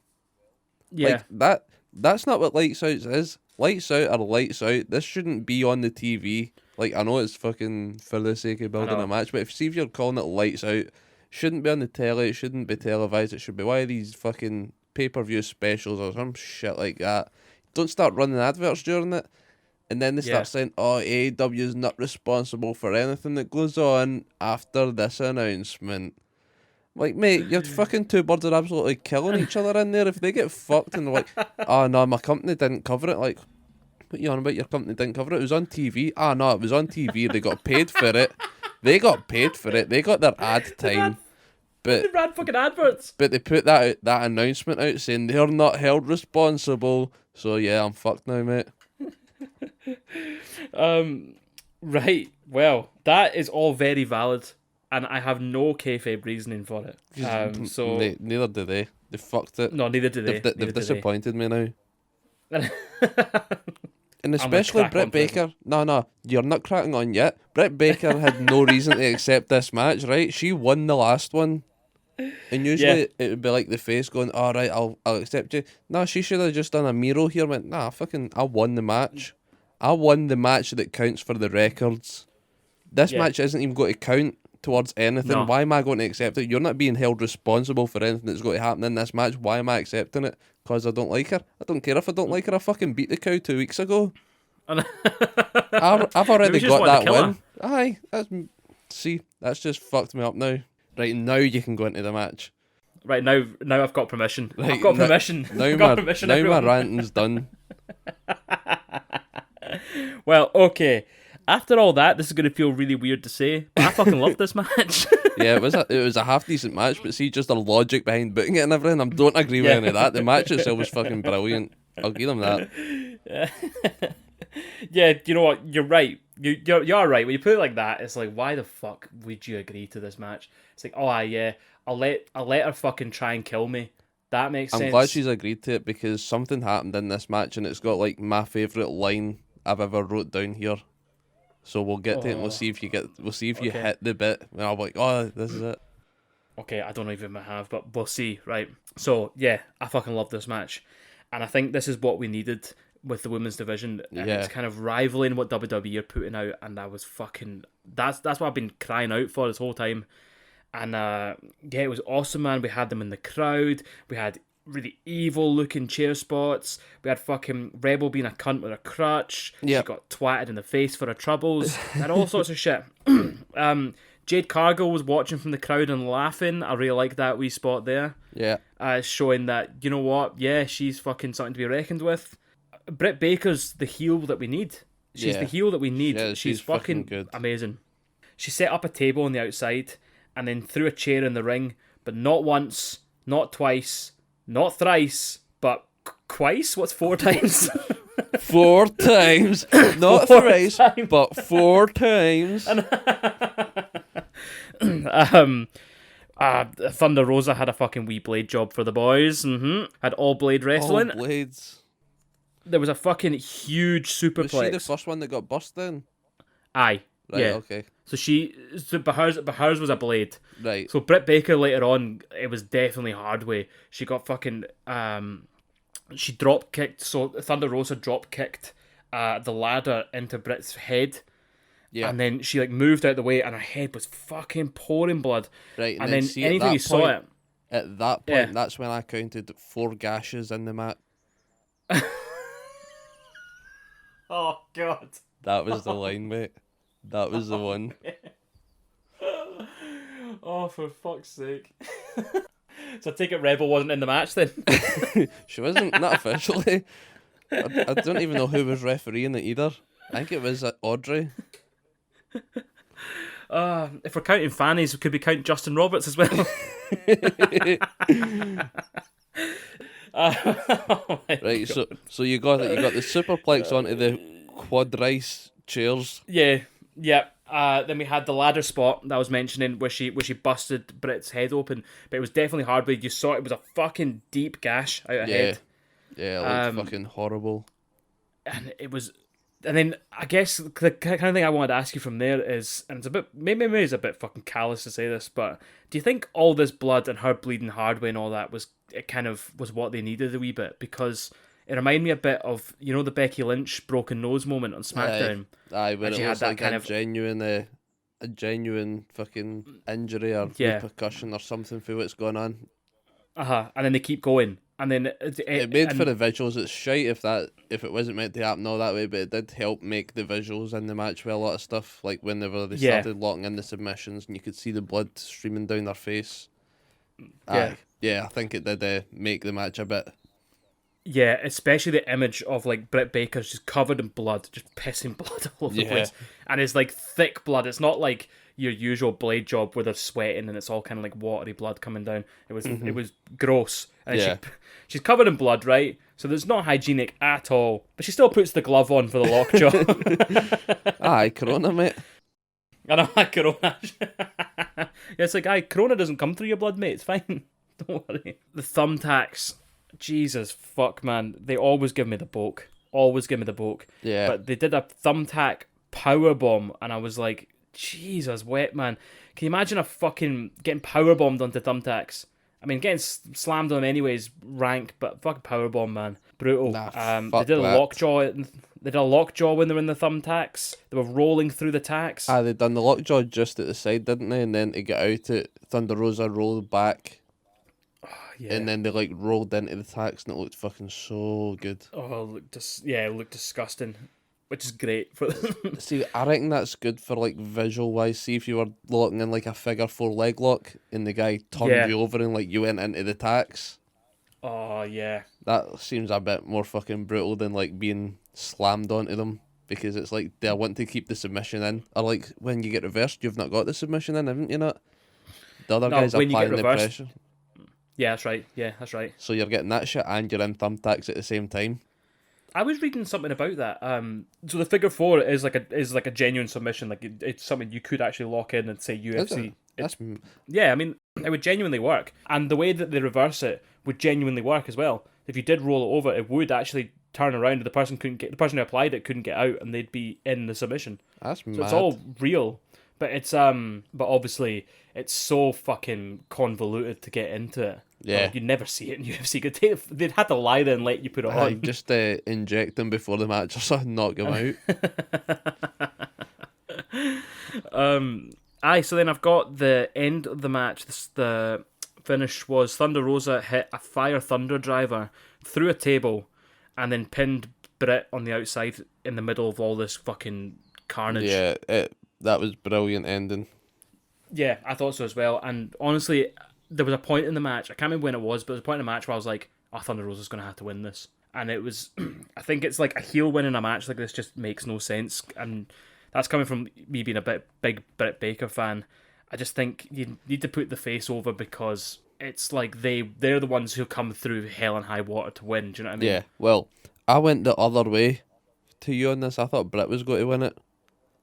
Yeah, like that's not what lights out is. Lights out are lights out. This shouldn't be on the TV. Like, I know it's fucking for the sake of building a match, but if you're calling it lights out, it shouldn't be on the telly. It shouldn't be televised. It should be one of these fucking pay-per-view specials or some shit like that. Don't start running adverts during it. And then they start saying, AEW is not responsible for anything that goes on after this announcement. Like, mate, your fucking two birds are absolutely killing each other in there. If they get fucked and they're like, oh, no, my company didn't cover it. Like, what you on about? Your company didn't cover it? It was on TV. Ah, no, it was on TV. They got paid for it. They got paid for it. They got their ad time. They ran fucking adverts. But they put that announcement out saying they're not held responsible. So, yeah, I'm fucked now, mate. Right. Well, that is all very valid. And I have no kayfabe reasoning for it. So neither do they. They fucked it. No, neither do they. They've disappointed me now. And especially Britt Baker. No, you're not cracking on yet. Britt Baker had no reason to accept this match, right? She won the last one. And usually it would be like the face going, all right, I'll accept you. No, she should have just done a Miedo here. Went, nah, I won the match. I won the match that counts for the records. This match isn't even going to count towards anything. No. Why am I going to accept it? You're not being held responsible for anything that's going to happen in this match. Why am I accepting it? Because I don't like her. I don't care if I don't like her. I fucking beat the cow 2 weeks ago. I've already got that win. Aye. That's just fucked me up now. Right, now you can go into the match. Right, now I've got permission. Right, I've got permission. Now my ranting's done. Well, okay. After all that, this is going to feel really weird to say, but I fucking love this match. Yeah, it was a half decent match, but see, just the logic behind booking it and everything, I don't agree with any of that. The match itself was fucking brilliant. I'll give them that. Yeah, you know what? You're right. You're right. When you put it like that, it's like, why the fuck would you agree to this match? It's like, oh yeah, I'll let her fucking try and kill me. That makes sense. I'm glad she's agreed to it because something happened in this match and it's got like my favourite line I've ever wrote down here. So we'll get to it and we'll see if you hit the bit. And I'll be like, oh, this is it. Okay, I don't know if I have, but we'll see, right? So, yeah, I fucking love this match. And I think this is what we needed with the women's division. And it's kind of rivaling what WWE are putting out. And that was fucking... That's what I've been crying out for this whole time. And, it was awesome, man. We had them in the crowd. We had really evil-looking chair spots. We had fucking Rebel being a cunt with a crutch. She got twatted in the face for her troubles. And all sorts of shit. Jade Cargill was watching from the crowd and laughing. I really like that wee spot there. Yeah. Showing that, you know what, she's fucking something to be reckoned with. Britt Baker's the heel that we need. She's the heel that we need. Yeah, she's fucking good. Amazing. She set up a table on the outside and then threw a chair in the ring, but not once, not twice, not thrice, but twice? What's 4 times? 4 times. Not thrice, but 4 times. Thunder Rosa had a fucking wee blade job for the boys. Had all blade wrestling. All blades. There was a fucking huge superplex. Was she the first one that got bust in? Aye. Right, yeah. Okay. But hers was a blade. Right. So Britt Baker later on, it was definitely hard way. She got fucking she drop kicked. So Thunder Rosa drop kicked the ladder into Britt's head. Yeah. And then she like moved out the way, and her head was fucking pouring blood. Right. And then anything you saw it. At that point, that's when I counted 4 gashes in the mat. Oh God. That was the line, mate. That was the one. Oh, for fuck's sake. So I take it Rebel wasn't in the match then? She wasn't, not officially. I don't even know who was refereeing it either. I think it was Audrey. If we're counting fannies, we could be counting Justin Roberts as well. Right, so you got it. You got the superplex onto the quad rice chairs. Yeah. Then we had the ladder spot that I was mentioning where she busted Britt's head open, but it was definitely hard. But you saw it was a fucking deep gash out her head. Yeah, it looked fucking horrible. And it was, and then I guess the kind of thing I wanted to ask you from there is, and it's a bit maybe it's a bit fucking callous to say this, but do you think all this blood and her bleeding hard way and all that was what they needed a wee bit? Because it reminded me a bit of, you know, the Becky Lynch broken nose moment on SmackDown. Aye, where it was like a genuine fucking injury or repercussion or something for what's going on. And then they keep going. And then it made for the visuals. It's shite if it wasn't meant to happen all that way, but it did help make the visuals in the match with a lot of stuff. Like whenever they started locking in the submissions and you could see the blood streaming down their face. I think it did make the match a bit. Yeah, especially the image of like Britt Baker's just covered in blood, just pissing blood all over the place, and it's like thick blood. It's not like your usual blade job where they're sweating and it's all kind of like watery blood coming down. It was gross, and she's covered in blood, right? So it's not hygienic at all. But she still puts the glove on for the lockjaw. Aye, Corona, mate. I know, Corona. It's like, Corona doesn't come through your blood, mate. It's fine. Don't worry. The thumbtacks. Jesus fuck, man. They always give me the poke. Yeah. But they did a thumbtack powerbomb, and I was like, Jesus, wet, man. Can you imagine a fucking getting powerbombed onto thumbtacks? I mean, getting slammed on them anyways, rank, but fucking powerbomb, man. Brutal. They did a lockjaw. They did a lockjaw when they were in the thumbtacks. They were rolling through the tacks. They done the lockjaw just at the side, didn't they? And then to get out it, Thunder Rosa rolled back. Yeah. And then they like rolled into the tacks and it looked fucking so good. Oh, it looked disgusting, which is great. See, I reckon that's good for like visual wise. See if you were locking in like a figure 4 leg lock and the guy turned you over and like you went into the tacks. Oh yeah. That seems a bit more fucking brutal than like being slammed onto them, because it's like they want to keep the submission in. Or like when you get reversed, you've not got the submission in, haven't you? Not the other guys applying the pressure. Yeah, that's right. So you're getting that shit and you're in thumbtacks at the same time. I was reading something about that. So the figure 4 is like a genuine submission. Like it's something you could actually lock in and say UFC. Yeah, I mean, it would genuinely work. And the way that they reverse it would genuinely work as well. If you did roll it over, it would actually turn around and the person who applied it couldn't get out and they'd be in the submission. That's mad. So it's all real. But it's but obviously it's so fucking convoluted to get into it. Yeah, like, you'd never see it in UFC. They'd had to lie there and let you put it on. Just inject them before the match or something, knock them out. So then I've got the end of the match. The finish was Thunder Rosa hit a Fire Thunder driver through a table and then pinned Britt on the outside in the middle of all this fucking carnage. Yeah, that was brilliant ending. Yeah, I thought so as well. And honestly, there was a point in the match, I can't remember when it was, but there was a point in the match where I was like, Thunder Rosa's going to have to win this. And it was, I think it's like a heel win in a match like this just makes no sense. And that's coming from me being a big Britt Baker fan. I just think you need to put the face over because it's like they're the ones who come through hell and high water to win. Do you know what I mean? Yeah, well, I went the other way to you on this. I thought Britt was going to win it.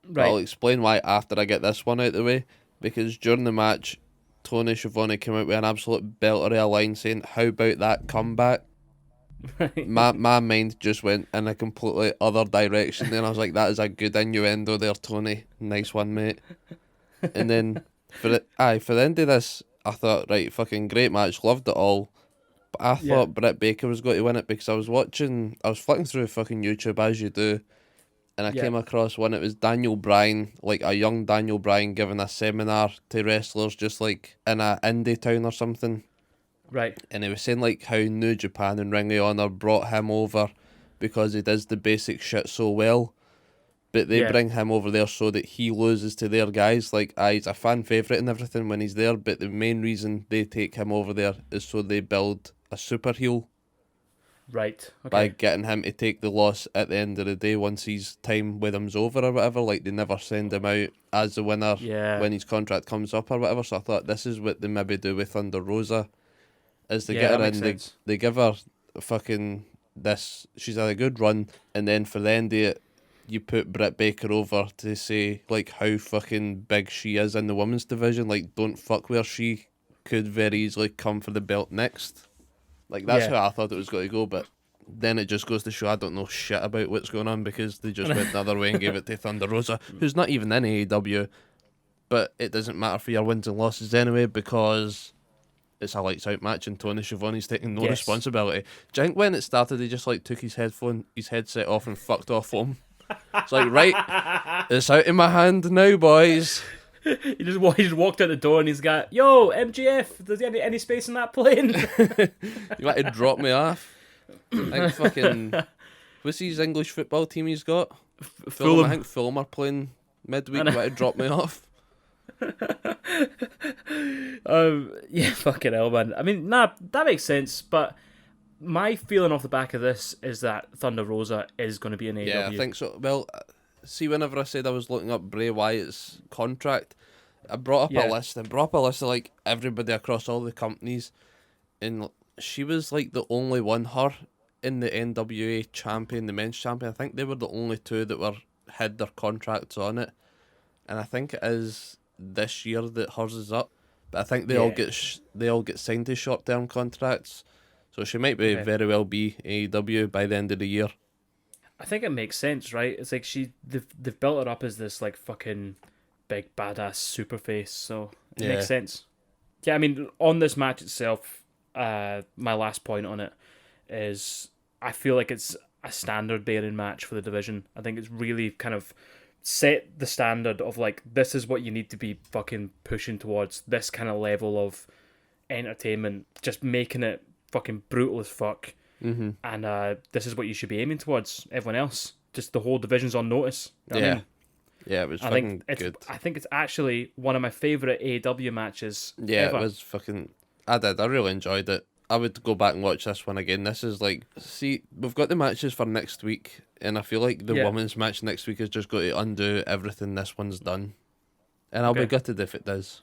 Right. I'll explain why after I get this one out of the way. Because during the match, Tony Schiavone came out with an absolute belter of a line saying, "How about that comeback?" Right. My mind just went in a completely other direction. Then I was like, that is a good innuendo there, Tony. Nice one, mate. And then for the end of this, I thought, right, fucking great match, loved it all. But I thought Britt Baker was going to win it because I was flicking through fucking YouTube as you do. And I came across one, it was Daniel Bryan, like a young Daniel Bryan giving a seminar to wrestlers just like in a indie town or something. Right. And he was saying like how New Japan and Ring of Honor brought him over because he does the basic shit so well. But they bring him over there so that he loses to their guys. Like, he's a fan favourite and everything when he's there, but the main reason they take him over there is so they build a super heel. Right. Okay. By getting him to take the loss at the end of the day once his time with him's over or whatever. Like, they never send him out as the winner when his contract comes up or whatever. So I thought this is what they maybe do with Thunder Rosa. Is they get her in, they give her fucking this, she's had a good run, and then for the end of it, you put Britt Baker over to say, like, how fucking big she is in the women's division. Like, don't fuck where she could very easily come for the belt next. Like, that's how I thought it was going to go, but then it just goes to show I don't know shit about what's going on because they just went the other way and gave it to Thunder Rosa, who's not even in AEW, but it doesn't matter for your wins and losses anyway because it's a lights out match and Tony Schiavone's taking no responsibility. Do you think when it started he just like took his headset off and fucked off home? It's like, right, it's out in my hand now, boys. He just walked out the door and he's got, yo, MGF, does he have any space in that plane? You want to drop me off? I think fucking, what's his English football team he's got? Fulham. I think Fulham are playing midweek. You want to drop me off? Yeah, fucking hell, man. I mean, nah, that makes sense, but my feeling off the back of this is that Thunder Rosa is going to be in AEW. Yeah, I think so. Well, see, whenever I said I was looking up Bray Wyatt's contract, I brought up a list of like everybody across all the companies, and she was like the only one, her in the NWA champion, the men's champion. I think they were the only two that had their contracts on it, and I think it is this year that hers is up. But I think they all get signed to short term contracts, so she might be very well be AEW by the end of the year. I think it makes sense, right? It's like they've built her up as this like fucking big badass super face, so it makes sense. Yeah, I mean, on this match itself, my last point on it is I feel like it's a standard bearing match for the division. I think it's really kind of set the standard of like, this is what you need to be fucking pushing towards, this kind of level of entertainment, just making it fucking brutal as fuck. Mm-hmm. And this is what you should be aiming towards. Everyone else, just the whole division's on notice. You know what I mean? Yeah, it was fucking good. I think it's actually one of my favourite AEW matches. Yeah, ever. It was fucking. I really enjoyed it. I would go back and watch this one again. This is like, see, we've got the matches for next week, and I feel like the women's match next week is just going to undo everything this one's done, and I'll be gutted if it does.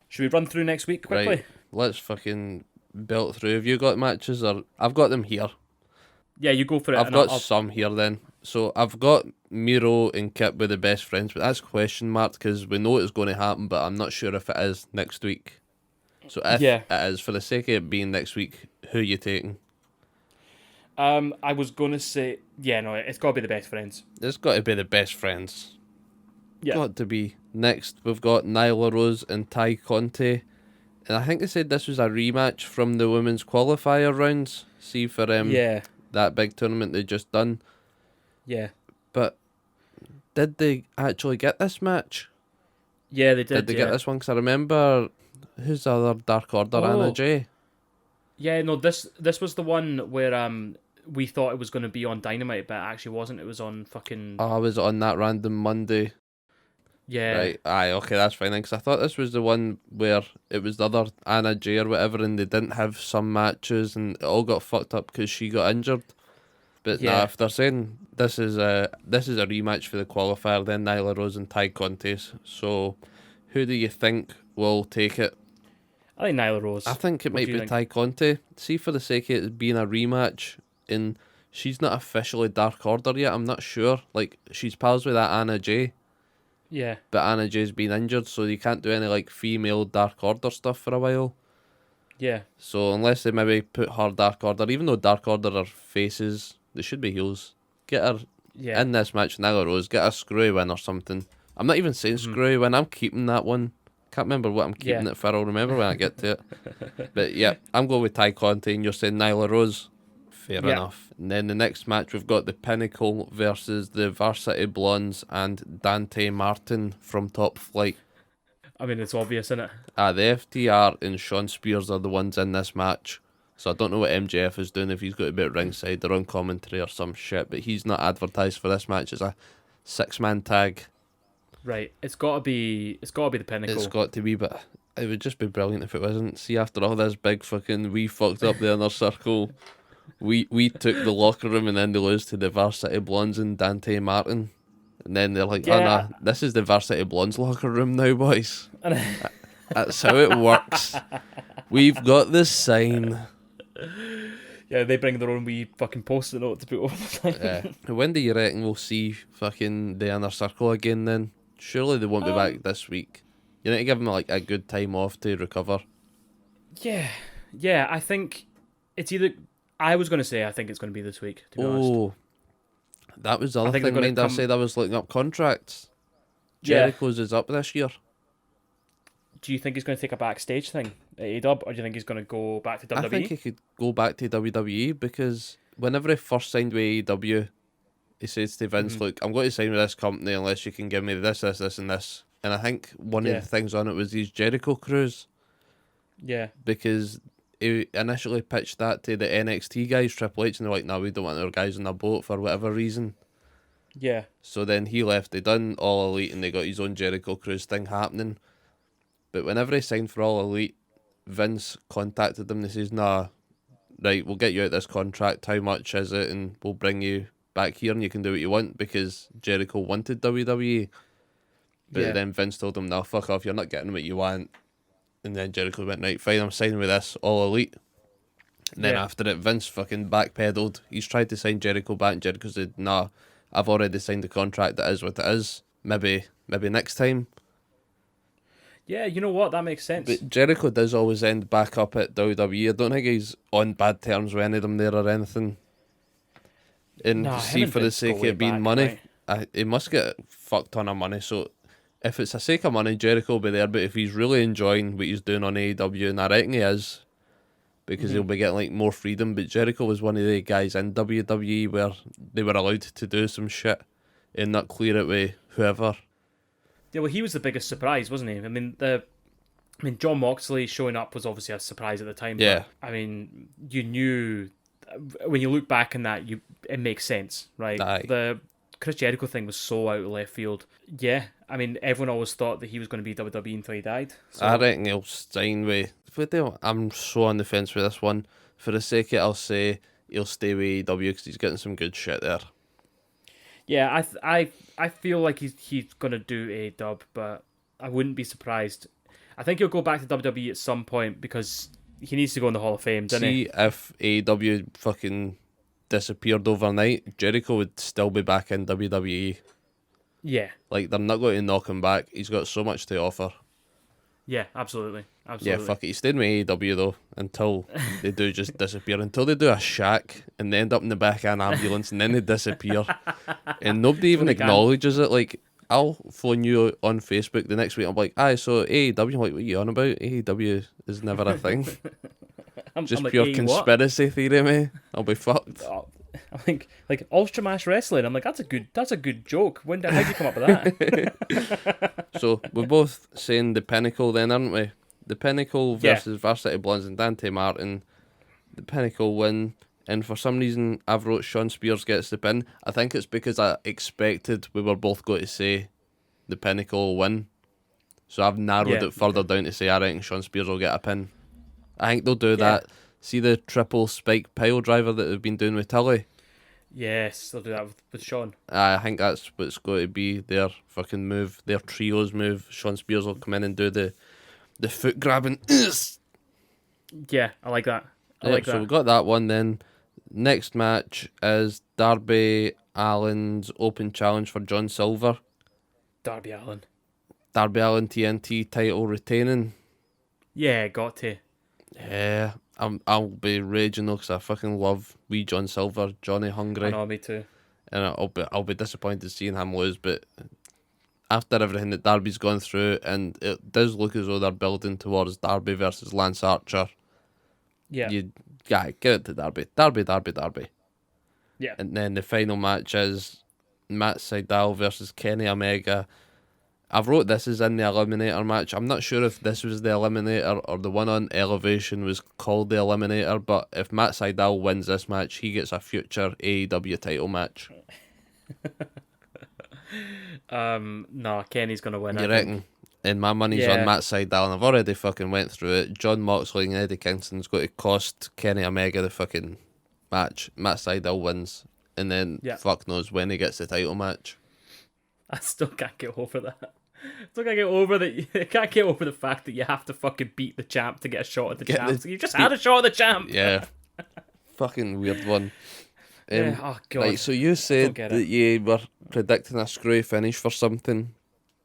Should we run through next week quickly? Right, let's fucking belt through. Have you got matches, or I've got them here? Yeah, you go for it. I've got some here then. So I've got Miedo and Kip with the best friends, but that's question mark because we know it's going to happen, but I'm not sure if it is next week. So if it is, for the sake of it being next week, who are you taking? I was going to say, it's got to be the best friends. It's got to be the best friends. Yeah. Got to be. Next, we've got Nyla Rose and Ty Conte. And I think they said this was a rematch from the women's qualifier rounds. See for that big tournament they just done. Yeah. But did they actually get this match? Yeah, they did. Did they get this one? Because I remember, who's the other Dark Order? Anna Jay. Yeah, no, this was the one where we thought it was going to be on Dynamite, but it actually wasn't. It was on fucking... Oh, I was on that random Monday. Yeah. Right, aye, okay, that's fine. Because I thought this was the one where it was the other Anna Jay or whatever, and they didn't have some matches, and it all got fucked up because she got injured. But nah, if they're saying this is a rematch for the qualifier, then Nyla Rose and Ty Conte. So, who do you think will take it? I think Nyla Rose. I think it might be Ty Conte. See, for the sake of it being a rematch, and she's not officially Dark Order yet. I'm not sure. Like, she's pals with that Anna Jay. Yeah. But Anna Jay's been injured, so you can't do any like female Dark Order stuff for a while. Yeah. So unless they maybe put her Dark Order, even though Dark Order are faces, they should be heels. Get her in this match, Nyla Rose. Get a screwy win or something. I'm not even saying screwy win. I'm keeping that one. Can't remember what I'm keeping it for. I'll remember when I get to it. But yeah, I'm going with Ty Conte, and you're saying Nyla Rose. Fair enough. And then the next match, we've got the Pinnacle versus the Varsity Blondes and Dante Martin from Top Flight. I mean, it's obvious, isn't it? The FTR and Sean Spears are the ones in this match. So I don't know what MJF is doing, if he's got to be at ringside or on commentary or some shit, but he's not advertised for this match. It's a 6-man tag. Right. It's got to be the Pinnacle. It's got to be, but it would just be brilliant if it wasn't. See, after all this big fucking, we fucked up the inner circle. We took the locker room and then they lose to the Varsity Blondes and Dante Martin. And then they're like, oh nah, this is the Varsity Blondes locker room now, boys. That's how it works. We've got this sign. Yeah, they bring their own wee fucking post-it note to put over the thing. When do you reckon we'll see fucking the inner circle again then? Surely they won't be back this week. You need to give them like a good time off to recover. Yeah, I think it's either... I was going to say I think it's going to be this week, to be honest. That was the other thing. Mind I said I was looking up contracts. Jericho's is up this year. Do you think he's going to take a backstage thing at AEW, or do you think he's going to go back to WWE? I think he could go back to WWE because whenever he first signed with AEW, he says to Vince, look, I'm going to sign with this company unless you can give me this, and this. And I think one of the things on it was these Jericho crews. Yeah. Because he initially pitched that to the NXT guys, Triple H, and they're like, no, we don't want our guys on the boat for whatever reason. Yeah. So then he left, they done All Elite, and they got his own Jericho Cruise thing happening. But whenever he signed for All Elite, Vince contacted them and he says, nah, right, we'll get you out this contract, how much is it, and we'll bring you back here and you can do what you want, because Jericho wanted WWE. But then Vince told him, no, fuck off, you're not getting what you want. And then Jericho went, right, fine, I'm signing with this, All Elite. And then after it, Vince fucking backpedaled. He's tried to sign Jericho back, and Jericho said, nah, I've already signed the contract, that is what it is. Maybe next time. Yeah, you know what? That makes sense. But Jericho does always end back up at WWE. I don't think he's on bad terms with any of them there or anything. And see, for the sake of it being money, he must get a fuck ton of money. So if it's a sake of money, Jericho will be there. But if he's really enjoying what he's doing on AEW, and I reckon he is, because he'll be getting like more freedom. But Jericho was one of the guys in WWE where they were allowed to do some shit and not clear it with whoever. Yeah, well, he was the biggest surprise, wasn't he? I mean, John Moxley showing up was obviously a surprise at the time. Yeah. But, I mean, you knew when you look back on that, it makes sense, right? Aye. The Chris Jericho thing was so out of left field. Yeah, I mean, everyone always thought that he was going to be WWE until he died. So. I reckon he'll sign with. I'm so on the fence with this one. For the sake of it, I'll say he'll stay with AEW because he's getting some good shit there. Yeah, I feel like he's gonna do a dub, but I wouldn't be surprised. I think he'll go back to WWE at some point because he needs to go in the Hall of Fame, doesn't he? See, if AEW fucking disappeared overnight, Jericho would still be back in WWE. Yeah. Like, they're not going to knock him back. He's got so much to offer. Yeah, absolutely. Yeah, fuck it. He's staying with AEW, though, until they do just disappear. Until they do a shack and they end up in the back of an ambulance and then they disappear. And nobody even acknowledges it. Like, I'll phone you on Facebook the next week. I'm like, aye, so AEW. I'm like, what are you on about? AEW is never a thing. Just I'm pure like, conspiracy theory, mate. I'll be fucked. I think like Ultra Mash Wrestling. I'm like, that's a good joke. How'd you come up with that? So we're both saying the Pinnacle then, aren't we? The Pinnacle versus Varsity Blondes and Dante Martin. The Pinnacle win. And for some reason, I've wrote Shawn Spears gets the pin. I think it's because I expected we were both going to say the Pinnacle will win. So I've narrowed it further down to say I reckon Shawn Spears will get a pin. I think they'll do that. See the triple spike pile driver that they've been doing with Tully? Yes, they'll do that with Shawn. I think that's what's going to be their fucking move, their trios move. Shawn Spears will come in and do the foot grabbing. Yeah, I like that. I like that. So we've got that one then. Next match is Darby Allin's open challenge for John Silver. Darby Allin TNT title retaining. Yeah, got to. Yeah, I'll be raging though because I fucking love wee John Silver, Johnny Hungry. I know, me too. And I'll be disappointed seeing him lose, but after everything that Darby's gone through, and it does look as though they're building towards Darby versus Lance Archer. Yeah. Give it to Darby. Darby. Yeah. And then the final match is Matt Sydal versus Kenny Omega. I've wrote this is in the Eliminator match. I'm not sure if this was the Eliminator or the one on Elevation was called the Eliminator, but if Matt Sydal wins this match, he gets a future AEW title match. No, Kenny's gonna win. You reckon? And my money's on Matt Sydal, and I've already fucking went through it. John Moxley and Eddie Kingston's going to cost Kenny Omega the fucking match. Matt Sydal wins, and then fuck knows when he gets the title match. I still can't get over that. Still can't get over that. I can't get over the fact that you have to fucking beat the champ to get a shot at the champ. So you just had a shot at the champ. Yeah. Fucking weird one. Oh god. Right, so you said that you were predicting a screwy finish for something.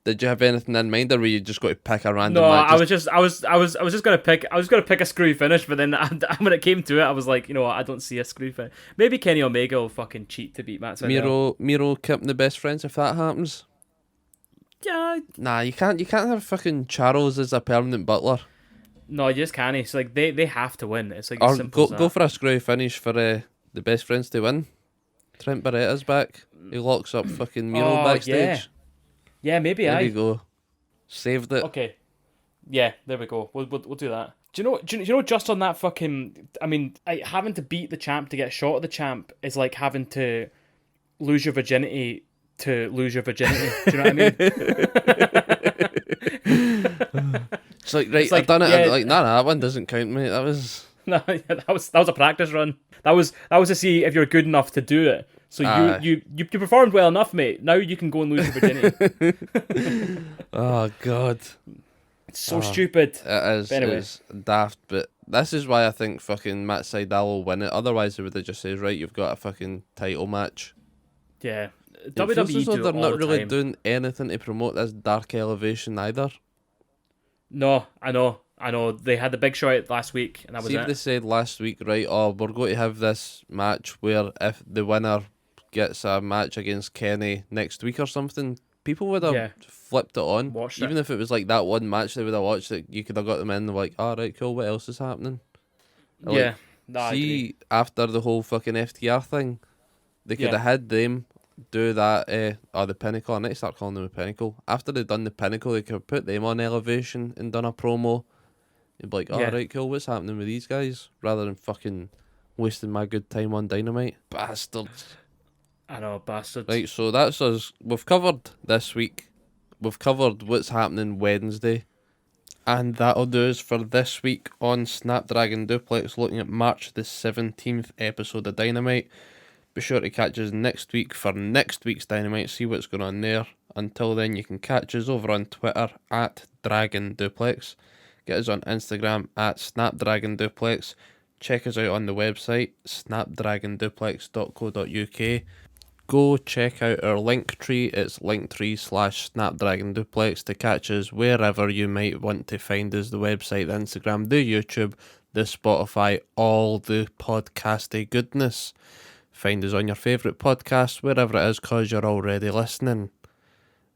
Did you have anything in mind, or were you just going to pick a random match? I was just gonna pick a screwy finish, but then when it came to it, I was like, you know what, I don't see a screwy finish. Maybe Kenny Omega will fucking cheat to beat Matt Sydal. Miro kept the best friends if that happens. Yeah. Nah, you can't have fucking Charles as a permanent butler. No, you just can't. It's like they have to win. It's like or as simple as that. Go for a screwy finish for the best friends to win. Trent Barretta's back. He locks up fucking Miro backstage. Yeah, maybe there you go. Saved it. Okay. Yeah, there we go. We'll do that. Do you know just on that fucking... I mean, having to beat the champ to get a shot at the champ is like having to lose your virginity to lose your virginity. Do you know what I mean? It's like, right, I've done it. Yeah. Like, nah, that one doesn't count, mate. That was... No, that was a practice run. That was to see if you're good enough to do it. So you performed well enough, mate. Now you can go and lose your virginity. Oh god, it's so stupid. It is. Anyway. It's daft, but this is why I think fucking Matt Sydal will win it. Otherwise, they would have just said, right, you've got a fucking title match. Yeah, WWE do they're not really doing anything to promote this dark elevation either. No, I know. They had the big show out last week, and that was it. See if they said last week, right, we're going to have this match where if the winner gets a match against Kenny next week or something, people would have flipped it on. Watched even if it was like that one match they would have watched it, you could have got them in and like, alright, cool, what else is happening? Yeah. Like, see, after the whole fucking FTR thing, they could have had them do that, the Pinnacle. I need to start calling them the Pinnacle. After they'd done the Pinnacle, they could have put them on Elevation and done a promo. You'd be like, alright, cool, what's happening with these guys? Rather than fucking wasting my good time on Dynamite. Bastards. I know, bastards. Right, so that's us. We've covered this week. We've covered what's happening Wednesday. And that'll do us for this week on Snapdragon Duplex, looking at March the 17th episode of Dynamite. Be sure to catch us next week for next week's Dynamite, see what's going on there. Until then, you can catch us over on Twitter at Dragon Duplex. Get us on Instagram at Snapdragon Duplex. Check us out on the website, snapdragonduplex.co.uk. Go check out our link tree. It's linktree/Snapdragon Duplex to catch us wherever you might want to find us. The website, the Instagram, the YouTube, the Spotify, all the podcasty goodness. Find us on your favourite podcast, wherever it is, because you're already listening.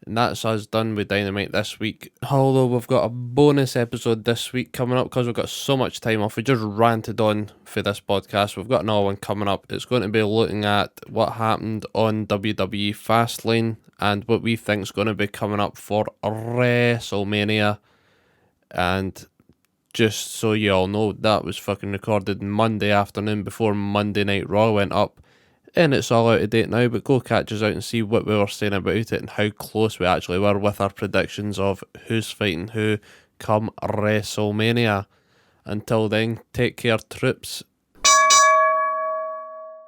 And that's us done with Dynamite this week. Although we've got a bonus episode this week coming up because we've got so much time off. We just ranted on for this podcast. We've got another one coming up. It's going to be looking at what happened on WWE Fastlane and what we think is going to be coming up for WrestleMania. And just so you all know, that was fucking recorded Monday afternoon before Monday Night Raw went up. And it's all out of date now, but go catch us out and see what we were saying about it and how close we actually were with our predictions of who's fighting who come WrestleMania. Until then, take care, troops.